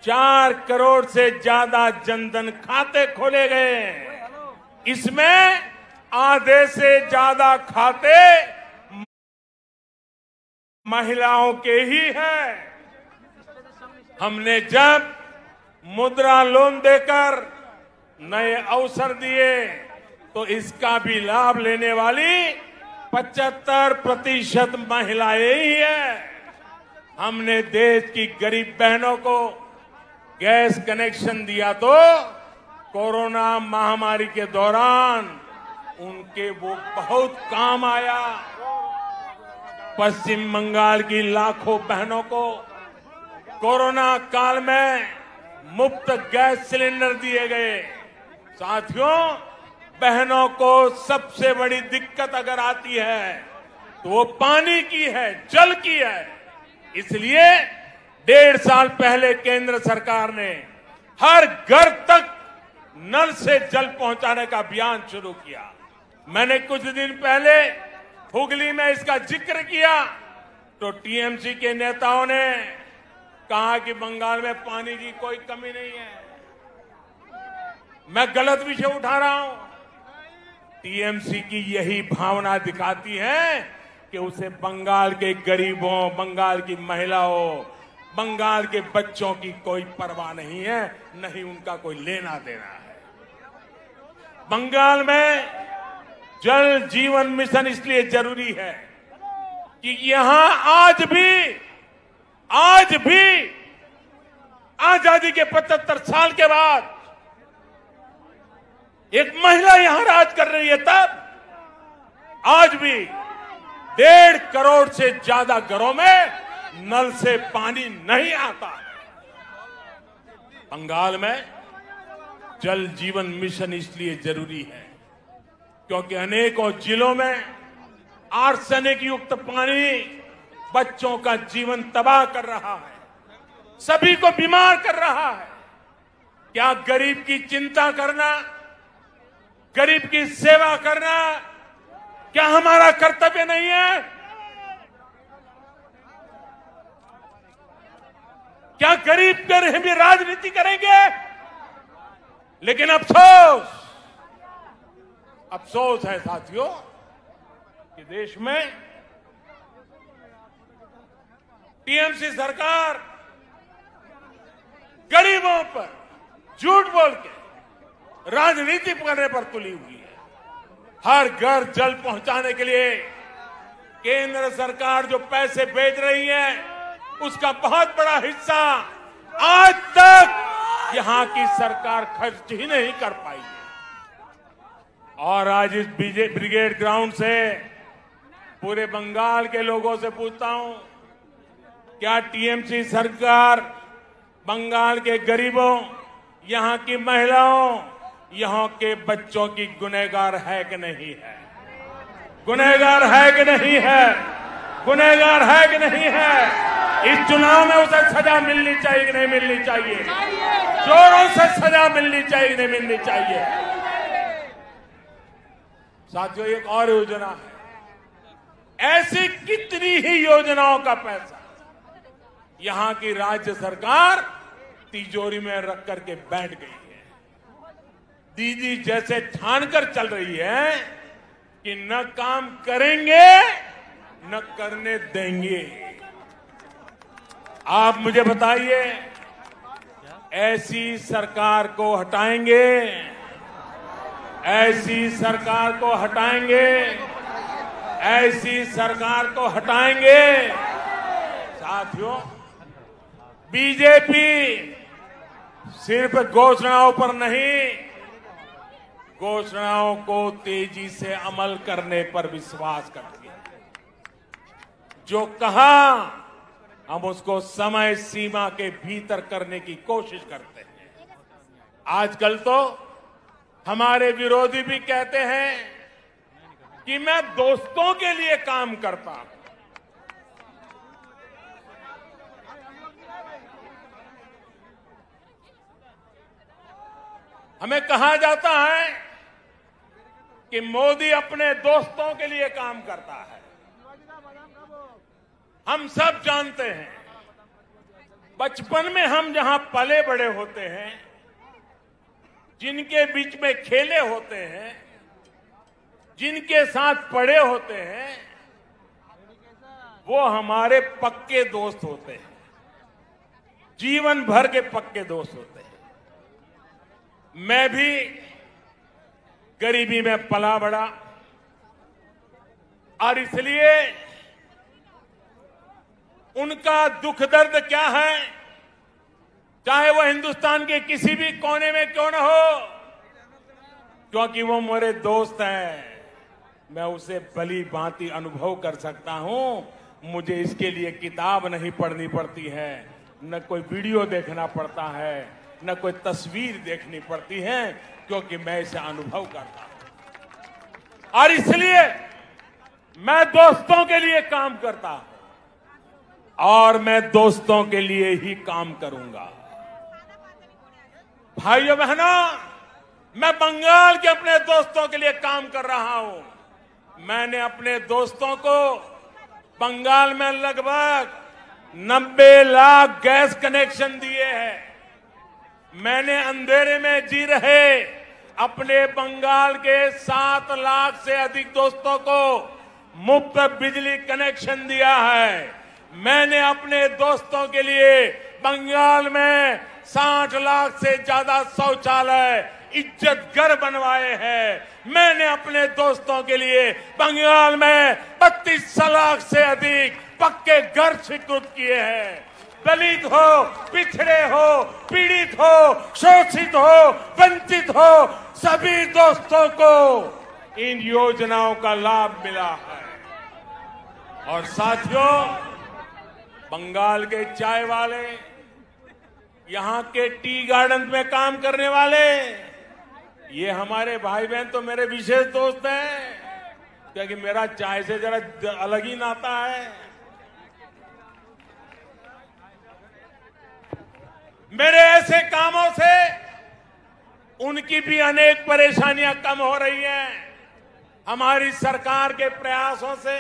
4 करोड़ से ज्यादा जनधन खाते खोले गए। इसमें आधे से ज्यादा खाते महिलाओं के ही हैं। हमने जब मुद्रा लोन देकर नए अवसर दिए तो इसका भी लाभ लेने वाली 75% महिलाएं ही हैं। हमने देश की गरीब बहनों को गैस कनेक्शन दिया तो कोरोना महामारी के दौरान उनके वो बहुत काम आया। पश्चिम बंगाल की लाखों बहनों को कोरोना काल में मुफ्त गैस सिलेंडर दिए गए। साथियों, बहनों को सबसे बड़ी दिक्कत अगर आती है तो वो पानी की है, जल की है। इसलिए 1.5 साल पहले केंद्र सरकार ने हर घर तक नल से जल पहुंचाने का अभियान शुरू किया। मैंने कुछ दिन पहले हुगली में इसका जिक्र किया तो टीएमसी के नेताओं ने कहा कि बंगाल में पानी की कोई कमी नहीं है। मैं गलत विषय उठा रहा हूं। टीएमसी की यही भावना दिखाती है कि उसे बंगाल के गरीबों, बंगाल की महिलाओं, बंगाल के बच्चों की कोई परवाह नहीं है, नहीं उनका कोई लेना देना है। बंगाल में जल जीवन मिशन इसलिए जरूरी है कि यहां आज भी आजादी के 75 साल के बाद एक महिला यहां राज कर रही है। तब आज भी 1.5 करोड़ से ज्यादा घरों में नल से पानी नहीं आता है। बंगाल में जल जीवन मिशन इसलिए जरूरी है क्योंकि अनेकों जिलों में आर्सेनिक युक्त पानी बच्चों का जीवन तबाह कर रहा है, सभी को बीमार कर रहा है। क्या गरीब की चिंता करना, गरीब की सेवा करना क्या हमारा कर्तव्य नहीं है? क्या गरीब कर भी राजनीति करेंगे? लेकिन अफसोस है साथियों कि देश में टीएमसी सरकार गरीबों पर झूठ बोल के राजनीति करने पर तुली हुई है। हर घर जल पहुंचाने के लिए केंद्र सरकार जो पैसे भेज रही है उसका बहुत बड़ा हिस्सा आज तक यहां की सरकार खर्च ही नहीं कर पाई है। और आज इस ब्रिगेड ग्राउंड से पूरे बंगाल के लोगों से पूछता हूं, क्या टीएमसी सरकार बंगाल के गरीबों, यहां की महिलाओं, यहां के बच्चों की गुनहगार है कि नहीं है? गुनहगार है कि नहीं है? गुनहगार है कि नहीं है? इस चुनाव में उसे सजा मिलनी चाहिए कि नहीं मिलनी चाहिए? जोरों से सजा मिलनी चाहिए कि नहीं मिलनी चाहिए? साथियों, एक और योजना है। ऐसी कितनी ही योजनाओं का पैसा यहां की राज्य सरकार तिजोरी में रख करके बैठ गई है। दीदी जैसे ठान कर चल रही है कि न काम करेंगे न करने देंगे। आप मुझे बताइए, ऐसी सरकार को हटाएंगे ऐसी सरकार को हटाएंगे, ऐसी सरकार को हटाएंगे। साथियों, बीजेपी सिर्फ घोषणाओं पर नहीं, घोषणाओं को तेजी से अमल करने पर विश्वास करती है। जो कहा हम उसको समय सीमा के भीतर करने की कोशिश करते हैं। आजकल तो हमारे विरोधी भी कहते हैं कि मैं दोस्तों के लिए काम करता हूं। हमें कहा जाता है कि मोदी अपने दोस्तों के लिए काम करता है। हम सब जानते हैं, बचपन में हम जहां पले बड़े होते हैं, जिनके बीच में खेले होते हैं, जिनके साथ पढ़े होते हैं, वो हमारे पक्के दोस्त होते हैं, जीवन भर के पक्के दोस्त होते हैं। मैं भी गरीबी में पला बड़ा और इसलिए उनका दुख दर्द क्या है, चाहे वो हिंदुस्तान के किसी भी कोने में क्यों न हो, क्योंकि वो मेरे दोस्त हैं, मैं उसे भली भांति अनुभव कर सकता हूं। मुझे इसके लिए किताब नहीं पढ़नी पड़ती है, न कोई वीडियो देखना पड़ता है, न कोई तस्वीर देखनी पड़ती है, क्योंकि मैं इसे अनुभव करता हूं। और इसलिए मैं दोस्तों के लिए काम करता हूं और मैं दोस्तों के लिए ही काम करूंगा। भाइयों बहनों, मैं बंगाल के अपने दोस्तों के लिए काम कर रहा हूं। मैंने अपने दोस्तों को बंगाल में लगभग 90 लाख गैस कनेक्शन दिए हैं। मैंने अंधेरे में जी रहे अपने बंगाल के 7 लाख से अधिक दोस्तों को मुफ्त बिजली कनेक्शन दिया है। मैंने अपने दोस्तों के लिए बंगाल में 60 लाख से ज्यादा शौचालय इज्जत घर बनवाए हैं। मैंने अपने दोस्तों के लिए बंगाल में 32 लाख से अधिक पक्के घर स्वीकृत किए हैं। दलित हो, पिछड़े हो, पीड़ित हो, शोषित हो, वंचित हो, सभी दोस्तों को इन योजनाओं का लाभ मिला है। और साथियों, बंगाल के चाय वाले, यहां के टी गार्डन में काम करने वाले, ये हमारे भाई बहन तो मेरे विशेष दोस्त हैं, क्योंकि मेरा चाय से जरा अलग ही नाता है। मेरे ऐसे कामों से उनकी भी अनेक परेशानियां कम हो रही हैं। हमारी सरकार के प्रयासों से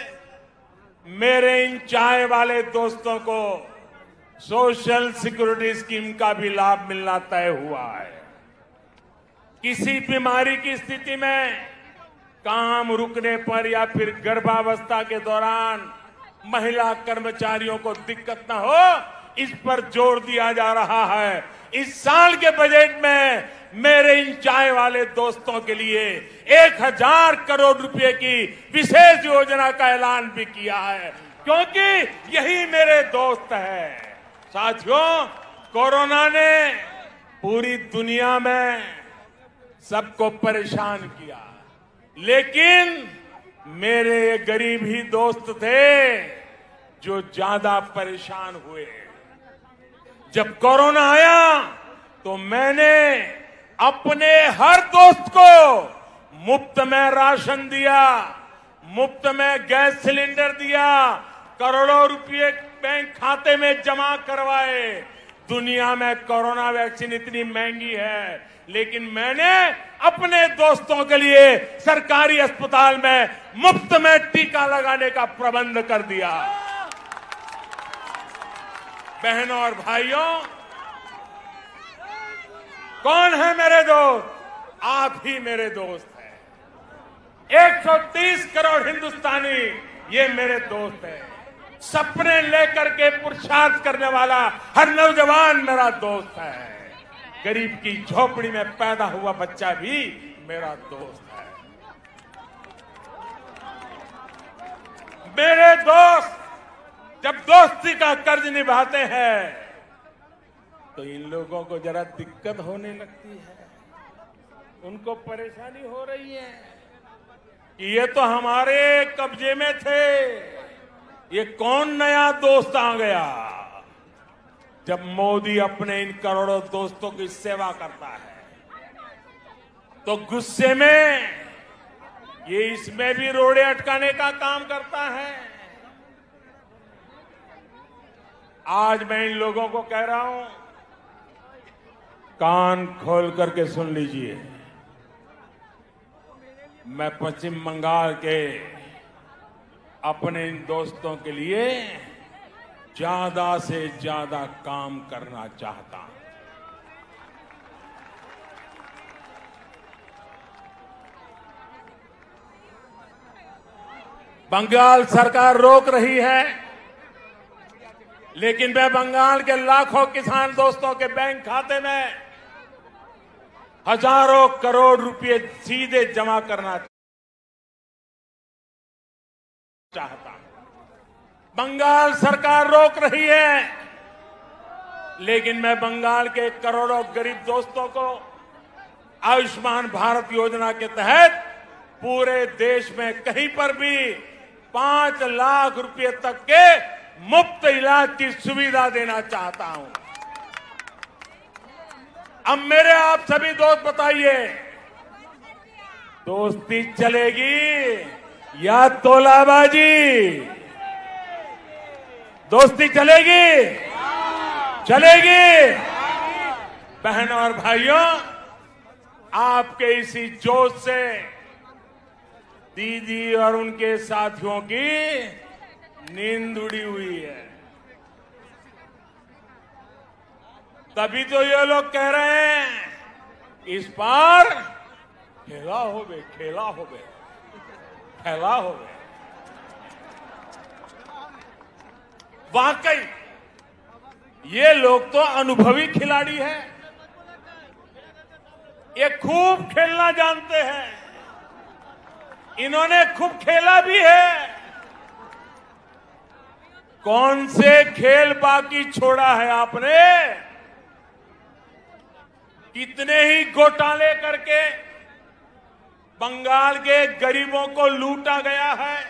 मेरे इन चाय वाले दोस्तों को सोशल सिक्योरिटी स्कीम का भी लाभ मिलना तय हुआ है। किसी बीमारी की स्थिति में काम रुकने पर या फिर गर्भावस्था के दौरान महिला कर्मचारियों को दिक्कत न हो, इस पर जोर दिया जा रहा है। इस साल के बजट में मेरे इन चाय वाले दोस्तों के लिए 1000 करोड़ रुपए की विशेष योजना का ऐलान भी किया है, क्योंकि यही मेरे दोस्त हैं। साथियों, कोरोना ने पूरी दुनिया में सबको परेशान किया, लेकिन मेरे ये गरीब ही दोस्त थे जो ज्यादा परेशान हुए। जब कोरोना आया तो मैंने अपने हर दोस्त को मुफ्त में राशन दिया, मुफ्त में गैस सिलेंडर दिया, करोड़ों रुपए बैंक खाते में जमा करवाए। दुनिया में कोरोना वैक्सीन इतनी महंगी है, लेकिन मैंने अपने दोस्तों के लिए सरकारी अस्पताल में मुफ्त में टीका लगाने का प्रबंध कर दिया। बहनों और भाइयों, कौन है मेरे दोस्त? आप ही मेरे दोस्त हैं। 130 करोड़ हिंदुस्तानी ये मेरे दोस्त हैं। सपने लेकर के पुरुषार्थ करने वाला हर नौजवान मेरा दोस्त है। गरीब की झोपड़ी में पैदा हुआ बच्चा भी मेरा दोस्त है। मेरे दोस्त जब दोस्ती का कर्ज निभाते हैं तो इन लोगों को जरा दिक्कत होने लगती है, उनको परेशानी हो रही है कि ये तो हमारे कब्जे में थे, ये कौन नया दोस्त आ गया। जब मोदी अपने इन करोड़ों दोस्तों की सेवा करता है तो गुस्से में ये इसमें भी रोड़े अटकाने का काम करता है। आज मैं इन लोगों को कह रहा हूं, कान खोल करके सुन लीजिए। मैं पश्चिम बंगाल के अपने इन दोस्तों के लिए ज्यादा से ज्यादा काम करना चाहता हूं। बंगाल सरकार रोक रही है, लेकिन मैं बंगाल के लाखों किसान दोस्तों के बैंक खाते में हजारों करोड़ रुपए सीधे जमा करना चाहता हूं। बंगाल सरकार रोक रही है, लेकिन मैं बंगाल के करोड़ों गरीब दोस्तों को आयुष्मान भारत योजना के तहत पूरे देश में कहीं पर भी 5 लाख रुपए तक के मुफ्त इलाज की सुविधा देना चाहता हूं। अब मेरे आप सभी दोस्त बताइए, दोस्ती चलेगी या तोलाबाजी? दोस्ती चलेगी? चलेगी। बहनों और भाइयों, आपके इसी जोश से दीदी और उनके साथियों की नींद उड़ी हुई है। तभी तो ये लोग कह रहे हैं इस बार खेला होवे, खेला होवे, खेला होवे। वाकई ये लोग तो अनुभवी खिलाड़ी हैं, ये खूब खेलना जानते हैं, इन्होंने खूब खेला भी है। कौन से खेल बाकी छोड़ा है आपने? कितने ही घोटाले करके बंगाल के गरीबों को लूटा गया है,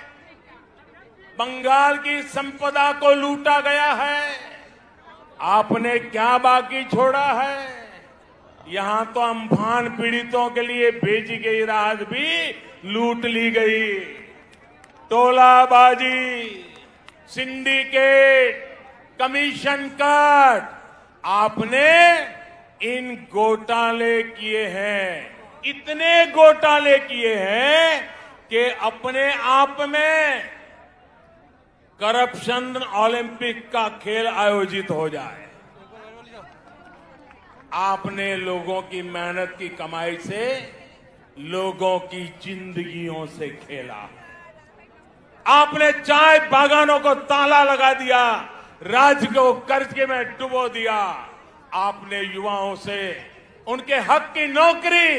बंगाल की संपदा को लूटा गया है। आपने क्या बाकी छोड़ा है? यहां तो अम्फान पीड़ितों के लिए भेजी गई राहत भी लूट ली गई। टोलाबाजी, सिंडिकेट, कमीशन कट, आपने इन घोटाले किए हैं, इतने घोटाले किए हैं कि अपने आप में करप्शन ओलंपिक का खेल आयोजित हो जाए। आपने लोगों की मेहनत की कमाई से लोगों की जिंदगियों से खेला। आपने चाय बागानों को ताला लगा दिया, राज्य को कर्ज में डुबो दिया। आपने युवाओं से उनके हक की नौकरी,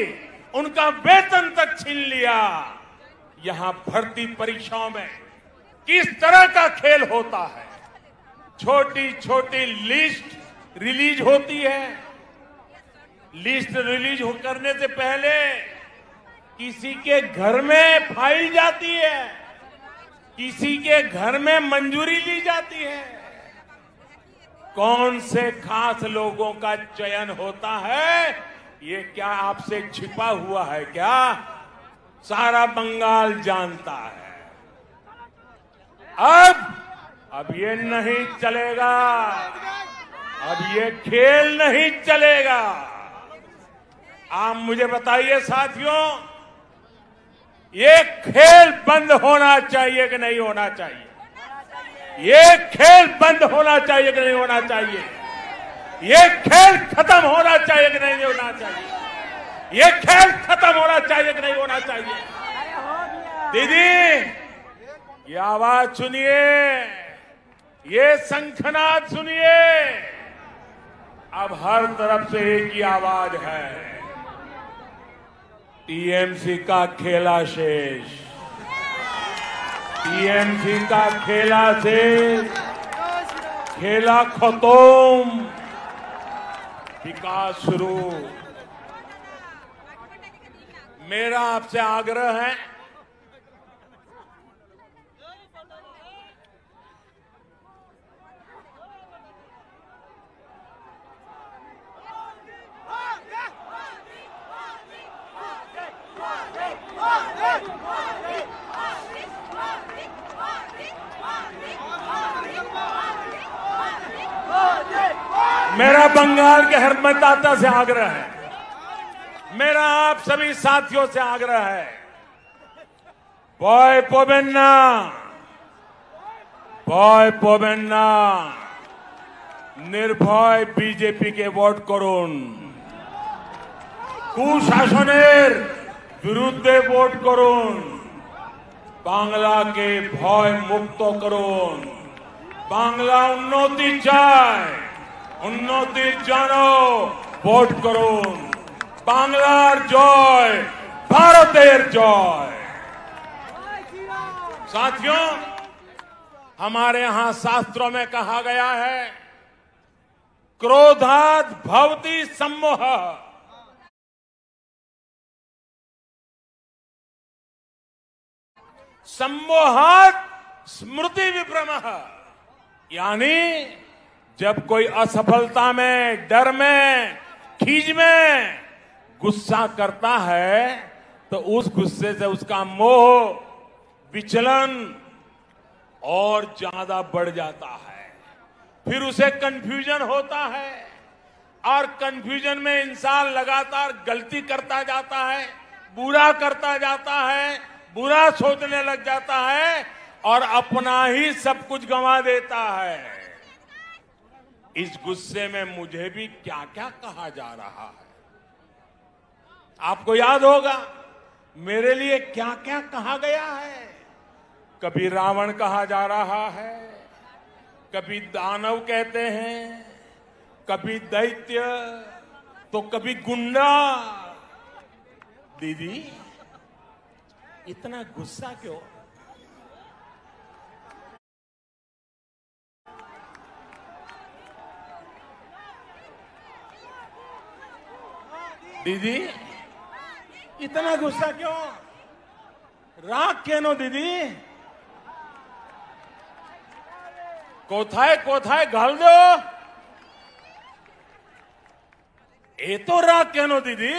उनका वेतन तक छीन लिया। यहां भर्ती परीक्षाओं में किस तरह का खेल होता है? छोटी छोटी लिस्ट रिलीज होती है, लिस्ट रिलीज करने से पहले किसी के घर में फाइल जाती है, किसी के घर में मंजूरी ली जाती है। कौन से खास लोगों का चयन होता है, ये क्या आपसे छिपा हुआ है क्या? सारा बंगाल जानता है। अब ये नहीं चलेगा, अब ये खेल नहीं चलेगा। आप मुझे बताइए साथियों, ये खेल बंद होना चाहिए कि नहीं होना चाहिए? ये खेल बंद होना चाहिए कि नहीं होना चाहिए? ये खेल खत्म होना चाहिए कि नहीं होना चाहिए? ये खेल खत्म होना चाहिए कि नहीं होना चाहिए? दीदी, ये आवाज सुनिए, ये शंखनाद सुनिए। अब हर तरफ से एक ही आवाज है, टीएमसी का खेला शेष, टीएमसी का खेला शेष, खेला खत्म, विकास शुरू। मेरा आपसे आग्रह है, मेरा बंगाल के हर मतदाता से आग्रह है, मेरा आप सभी साथियों से आग्रह है, बॉय पोबेन्ना, बॉय पोबेन्ना, निर्भय बीजेपी के वोट করুন, কুশাসনের বিরুদ্ধে ভোট করুন, বাংলাকে ভয় মুক্ত করুন, বাংলা উন্নতি চায়, উন্নতির জন্য ভোট করুন, বাংলার জয়, ভারতের জয়। साथियों, हमारे यहां शास्त्रों में कहा गया है, क्रोधात् भवति सम्मोह, सम्मोहात् स्मृति विभ्रमः, यानी जब कोई असफलता में, डर में, खीज में गुस्सा करता है तो उस गुस्से से उसका मोह, विचलन और ज्यादा बढ़ जाता है, फिर उसे कंफ्यूजन होता है और कंफ्यूजन में इंसान लगातार गलती करता जाता है, बुरा करता जाता है, बुरा सोचने लग जाता है और अपना ही सब कुछ गंवा देता है। इस गुस्से में मुझे भी क्या क्या कहा जा रहा है, आपको याद होगा मेरे लिए क्या क्या कहा गया है। कभी रावण कहा जा रहा है, कभी दानव कहते हैं, कभी दैत्य, तो कभी गुंडा। दीदी इतना गुस्सा क्यों? दीदी इतना गुस्सा क्यों? राग केनो दीदी? कोथाए कोथाए घाल दो, ये तो राग केनो दीदी?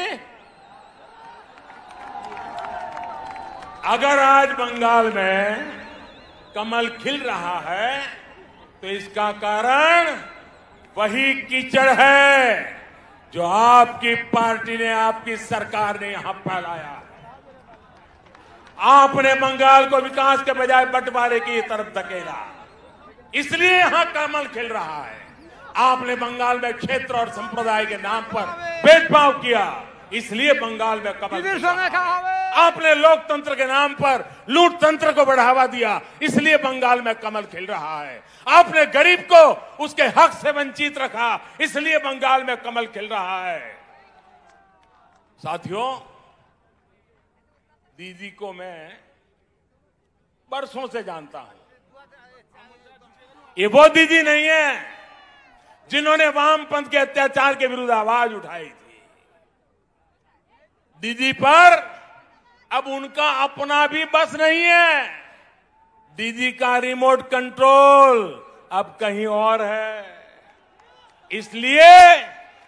अगर आज बंगाल में कमल खिल रहा है तो इसका कारण वही कीचड़ है जो आपकी पार्टी ने, आपकी सरकार ने यहां फैलाया। आपने बंगाल को विकास के बजाय बंटवारे की तरफ धकेला, इसलिए यहां कमल खिल रहा है। आपने बंगाल में क्षेत्र और संप्रदाय के नाम पर भेदभाव किया, इसलिए बंगाल में कमल खिल रहा है। आपने लोकतंत्र के नाम पर लूट तंत्र को बढ़ावा दिया, इसलिए बंगाल में कमल खिल रहा है। आपने गरीब को उसके हक से वंचित रखा, इसलिए बंगाल में कमल खिल रहा है। साथियों, दीदी को मैं बरसों से जानता हूं। ये वो दीदी नहीं है जिन्होंने वामपंथ के अत्याचार के विरुद्ध आवाज उठाई थी। दीदी पर अब उनका अपना भी बस नहीं है, दीदी का रिमोट कंट्रोल अब कहीं और है, इसलिए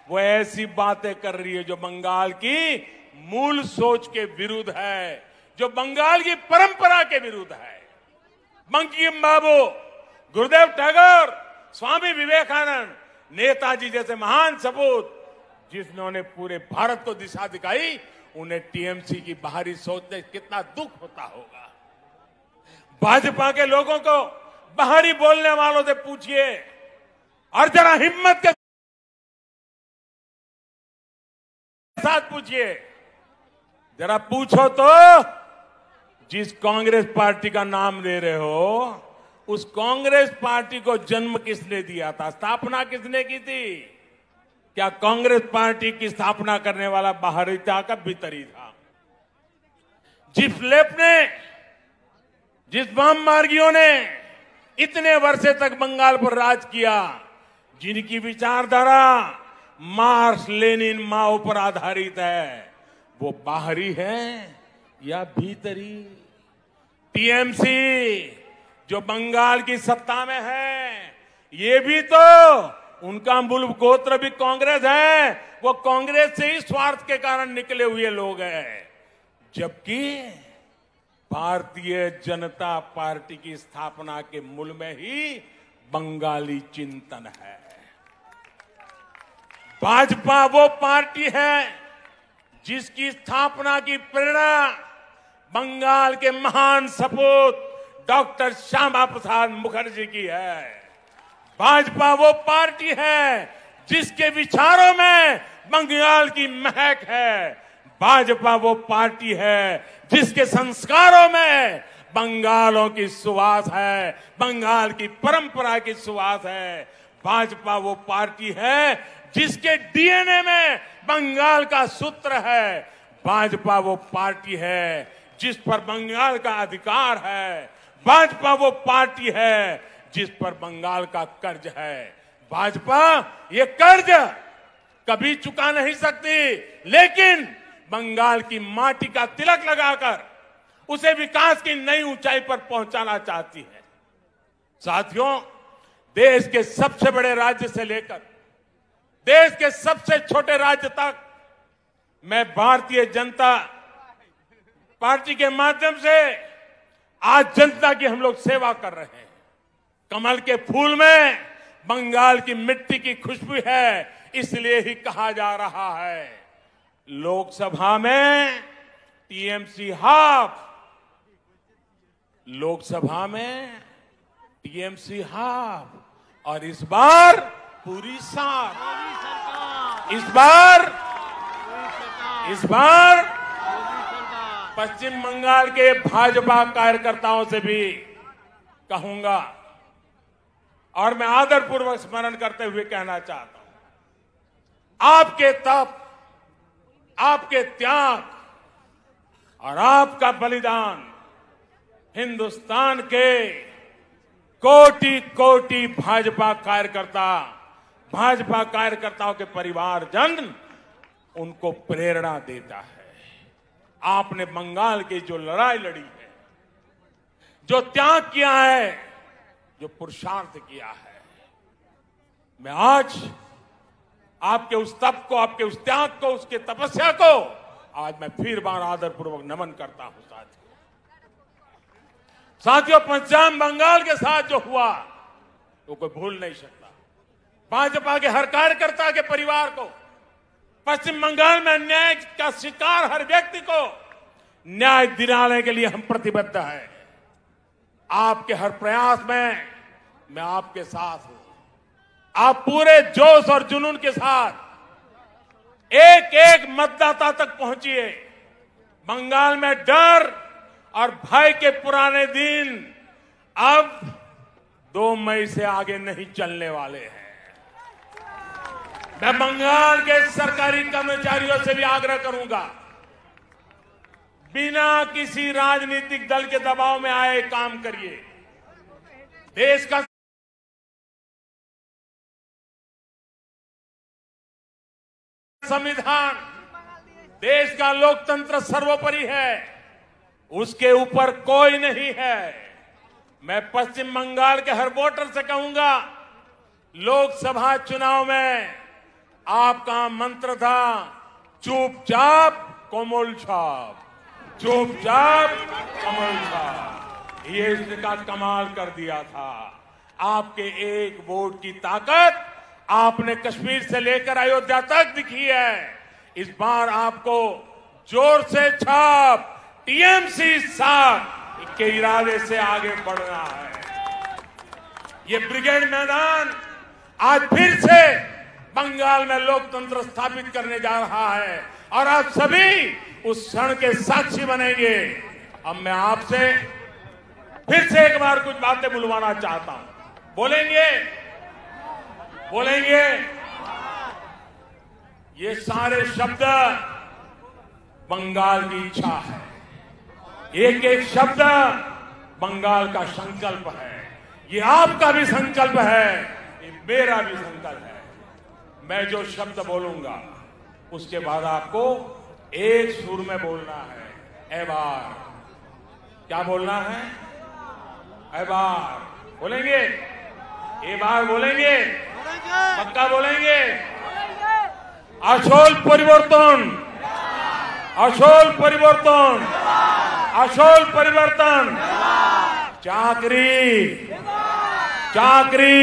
वो ऐसी बातें कर रही है जो बंगाल की मूल सोच के विरुद्ध है, जो बंगाल की परंपरा के विरुद्ध है। बंकिम बाबू, गुरुदेव टैगोर, स्वामी विवेकानंद, नेताजी जैसे महान सपूत जिन्होंने पूरे भारत को दिशा दिखाई, उन्हें टीएमसी की बाहरी सोच से कितना दुख होता होगा। भाजपा के लोगों को बाहरी बोलने वालों से पूछिए और जरा हिम्मत के साथ पूछिए, जरा पूछो तो जिस कांग्रेस पार्टी का नाम ले रहे हो, उस कांग्रेस पार्टी को जन्म किसने दिया था, स्थापना किसने की थी? क्या कांग्रेस पार्टी की स्थापना करने वाला बाहरी था का भीतरी था? जिस लेफ्ट ने, जिस वाम मार्गियों ने इतने वर्षे तक बंगाल पर राज किया, जिनकी विचारधारा मार्क्स लेनिन माओ पर आधारित है, वो बाहरी है या भीतरी? टीएमसी जो बंगाल की सत्ता में है, ये भी तो उनका मूल गोत्र भी कांग्रेस है, वो कांग्रेस से ही स्वार्थ के कारण निकले हुए लोग हैं। जबकि भारतीय जनता पार्टी की स्थापना के मूल में ही बंगाली चिंतन है। भाजपा वो पार्टी है जिसकी स्थापना की प्रेरणा बंगाल के महान सपूत डॉक्टर श्यामा प्रसाद मुखर्जी की है। भाजपा वो पार्टी है जिसके विचारों में बंगाल की महक है। भाजपा वो पार्टी है जिसके संस्कारों में बंगालों की सुवास है, बंगाल की परंपरा की सुवास है। भाजपा वो पार्टी है जिसके डीएनए में बंगाल का सूत्र है। भाजपा वो पार्टी है जिस पर बंगाल का अधिकार है। भाजपा वो पार्टी है जिस पर बंगाल का कर्ज है। भाजपा ये कर्ज कभी चुका नहीं सकती, लेकिन बंगाल की माटी का तिलक लगाकर उसे विकास की नई ऊंचाई पर पहुंचाना चाहती है। साथियों, देश के सबसे बड़े राज्य से लेकर देश के सबसे छोटे राज्य तक मैं भारतीय जनता पार्टी के माध्यम से आज जनता की हम लोग सेवा कर रहे हैं। कमल के फूल में बंगाल की मिट्टी की खुशबू है, इसलिए ही कहा जा रहा है लोकसभा में टीएमसी हाफ, लोकसभा में टीएमसी हाफ, और इस बार पूरी साथ। इस बार पश्चिम बंगाल के भाजपा कार्यकर्ताओं से भी कहूंगा, और मैं आदरपूर्वक स्मरण करते हुए कहना चाहता हूं, आपके तप, आपके त्याग और आपका बलिदान हिंदुस्तान के कोटि कोटि भाजपा कार्यकर्ताओं के परिवारजन उनको प्रेरणा देता है। आपने बंगाल की जो लड़ाई लड़ी है, जो त्याग किया है, जो पुरुषार्थ किया है, मैं आज आपके उस तप को, आपके उस त्याग को, उसके तपस्या को आज मैं फिर बार आदरपूर्वक नमन करता हूं। साथियों, पश्चिम बंगाल के साथ जो हुआ वो कोई भूल नहीं सकता। भाजपा के हर कार्यकर्ता के परिवार को, पश्चिम बंगाल में अन्याय का शिकार हर व्यक्ति को न्याय दिलाने के लिए हम प्रतिबद्ध हैं। आपके हर प्रयास में मैं आपके साथ हूं। आप पूरे जोश और जुनून के साथ एक एक मतदाता तक पहुंचिए। बंगाल में डर और भय के पुराने दिन अब 2 मई से आगे नहीं चलने वाले हैं। मैं बंगाल के सरकारी कर्मचारियों से भी आग्रह करूंगा, बिना किसी राजनीतिक दल के दबाव में आए काम करिए। देश का संविधान, देश का लोकतंत्र सर्वोपरि है, उसके ऊपर कोई नहीं है। मैं पश्चिम बंगाल के हर वोटर से कहूंगा, लोकसभा चुनाव में आपका मंत्र था चुपचाप कोमल छाप, चुपचाप कोमल छाप। ये इसका कमाल कर दिया था। आपके एक वोट की ताकत आपने कश्मीर से लेकर अयोध्या तक दिखी है। इस बार आपको जोर से छाप टीएमसी साथ के इरादे से आगे बढ़ना है। ये ब्रिगेड मैदान आज फिर से बंगाल में लोकतंत्र स्थापित करने जा रहा है और आप सभी उस क्षण के साक्षी बनेंगे। अब मैं आपसे फिर से एक बार कुछ बातें बुलवाना चाहता हूं। बोलेंगे? बोलेंगे? ये सारे शब्द बंगाल की इच्छा है। एक एक शब्द बंगाल का संकल्प है। ये आपका भी संकल्प है, ये मेरा भी संकल्प है। मैं जो शब्द बोलूंगा उसके बाद आपको एक सुर में बोलना है। एबार, क्या बोलना है? एबार बोलेंगे, एबार बोलेंगे, पक्का बोलेंगे। আসল পরিবর্তন, আসল পরিবর্তন, আসল পরিবর্তন। চাকরি, চাকরি,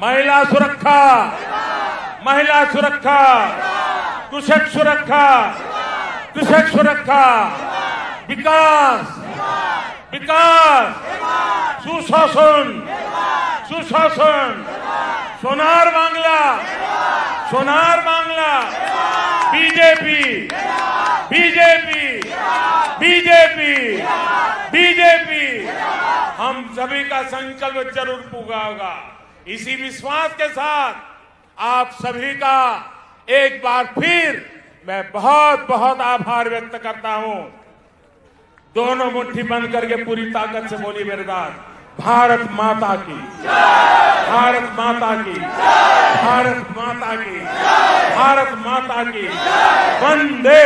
महिला सुरक्षा, महिला सुरक्षा, कृषक सुरक्षा, कृषक सुरक्षा, विकास, विकास, सुशासन, सुशासन, Sonar Bangla, Sonar Bangla, BJP, BJP, BJP, BJP. हम सभी का संकल्प जरूर पूरा होगा। इसी विश्वास के साथ आप सभी का एक बार फिर मैं बहुत बहुत आभार व्यक्त करता हूं। दोनों मुट्ठी बंद करके पूरी ताकत से बोलिए मेरे साथ, भारत माता की, भारत माता की, भारत माता की, भारत माता की, वंदे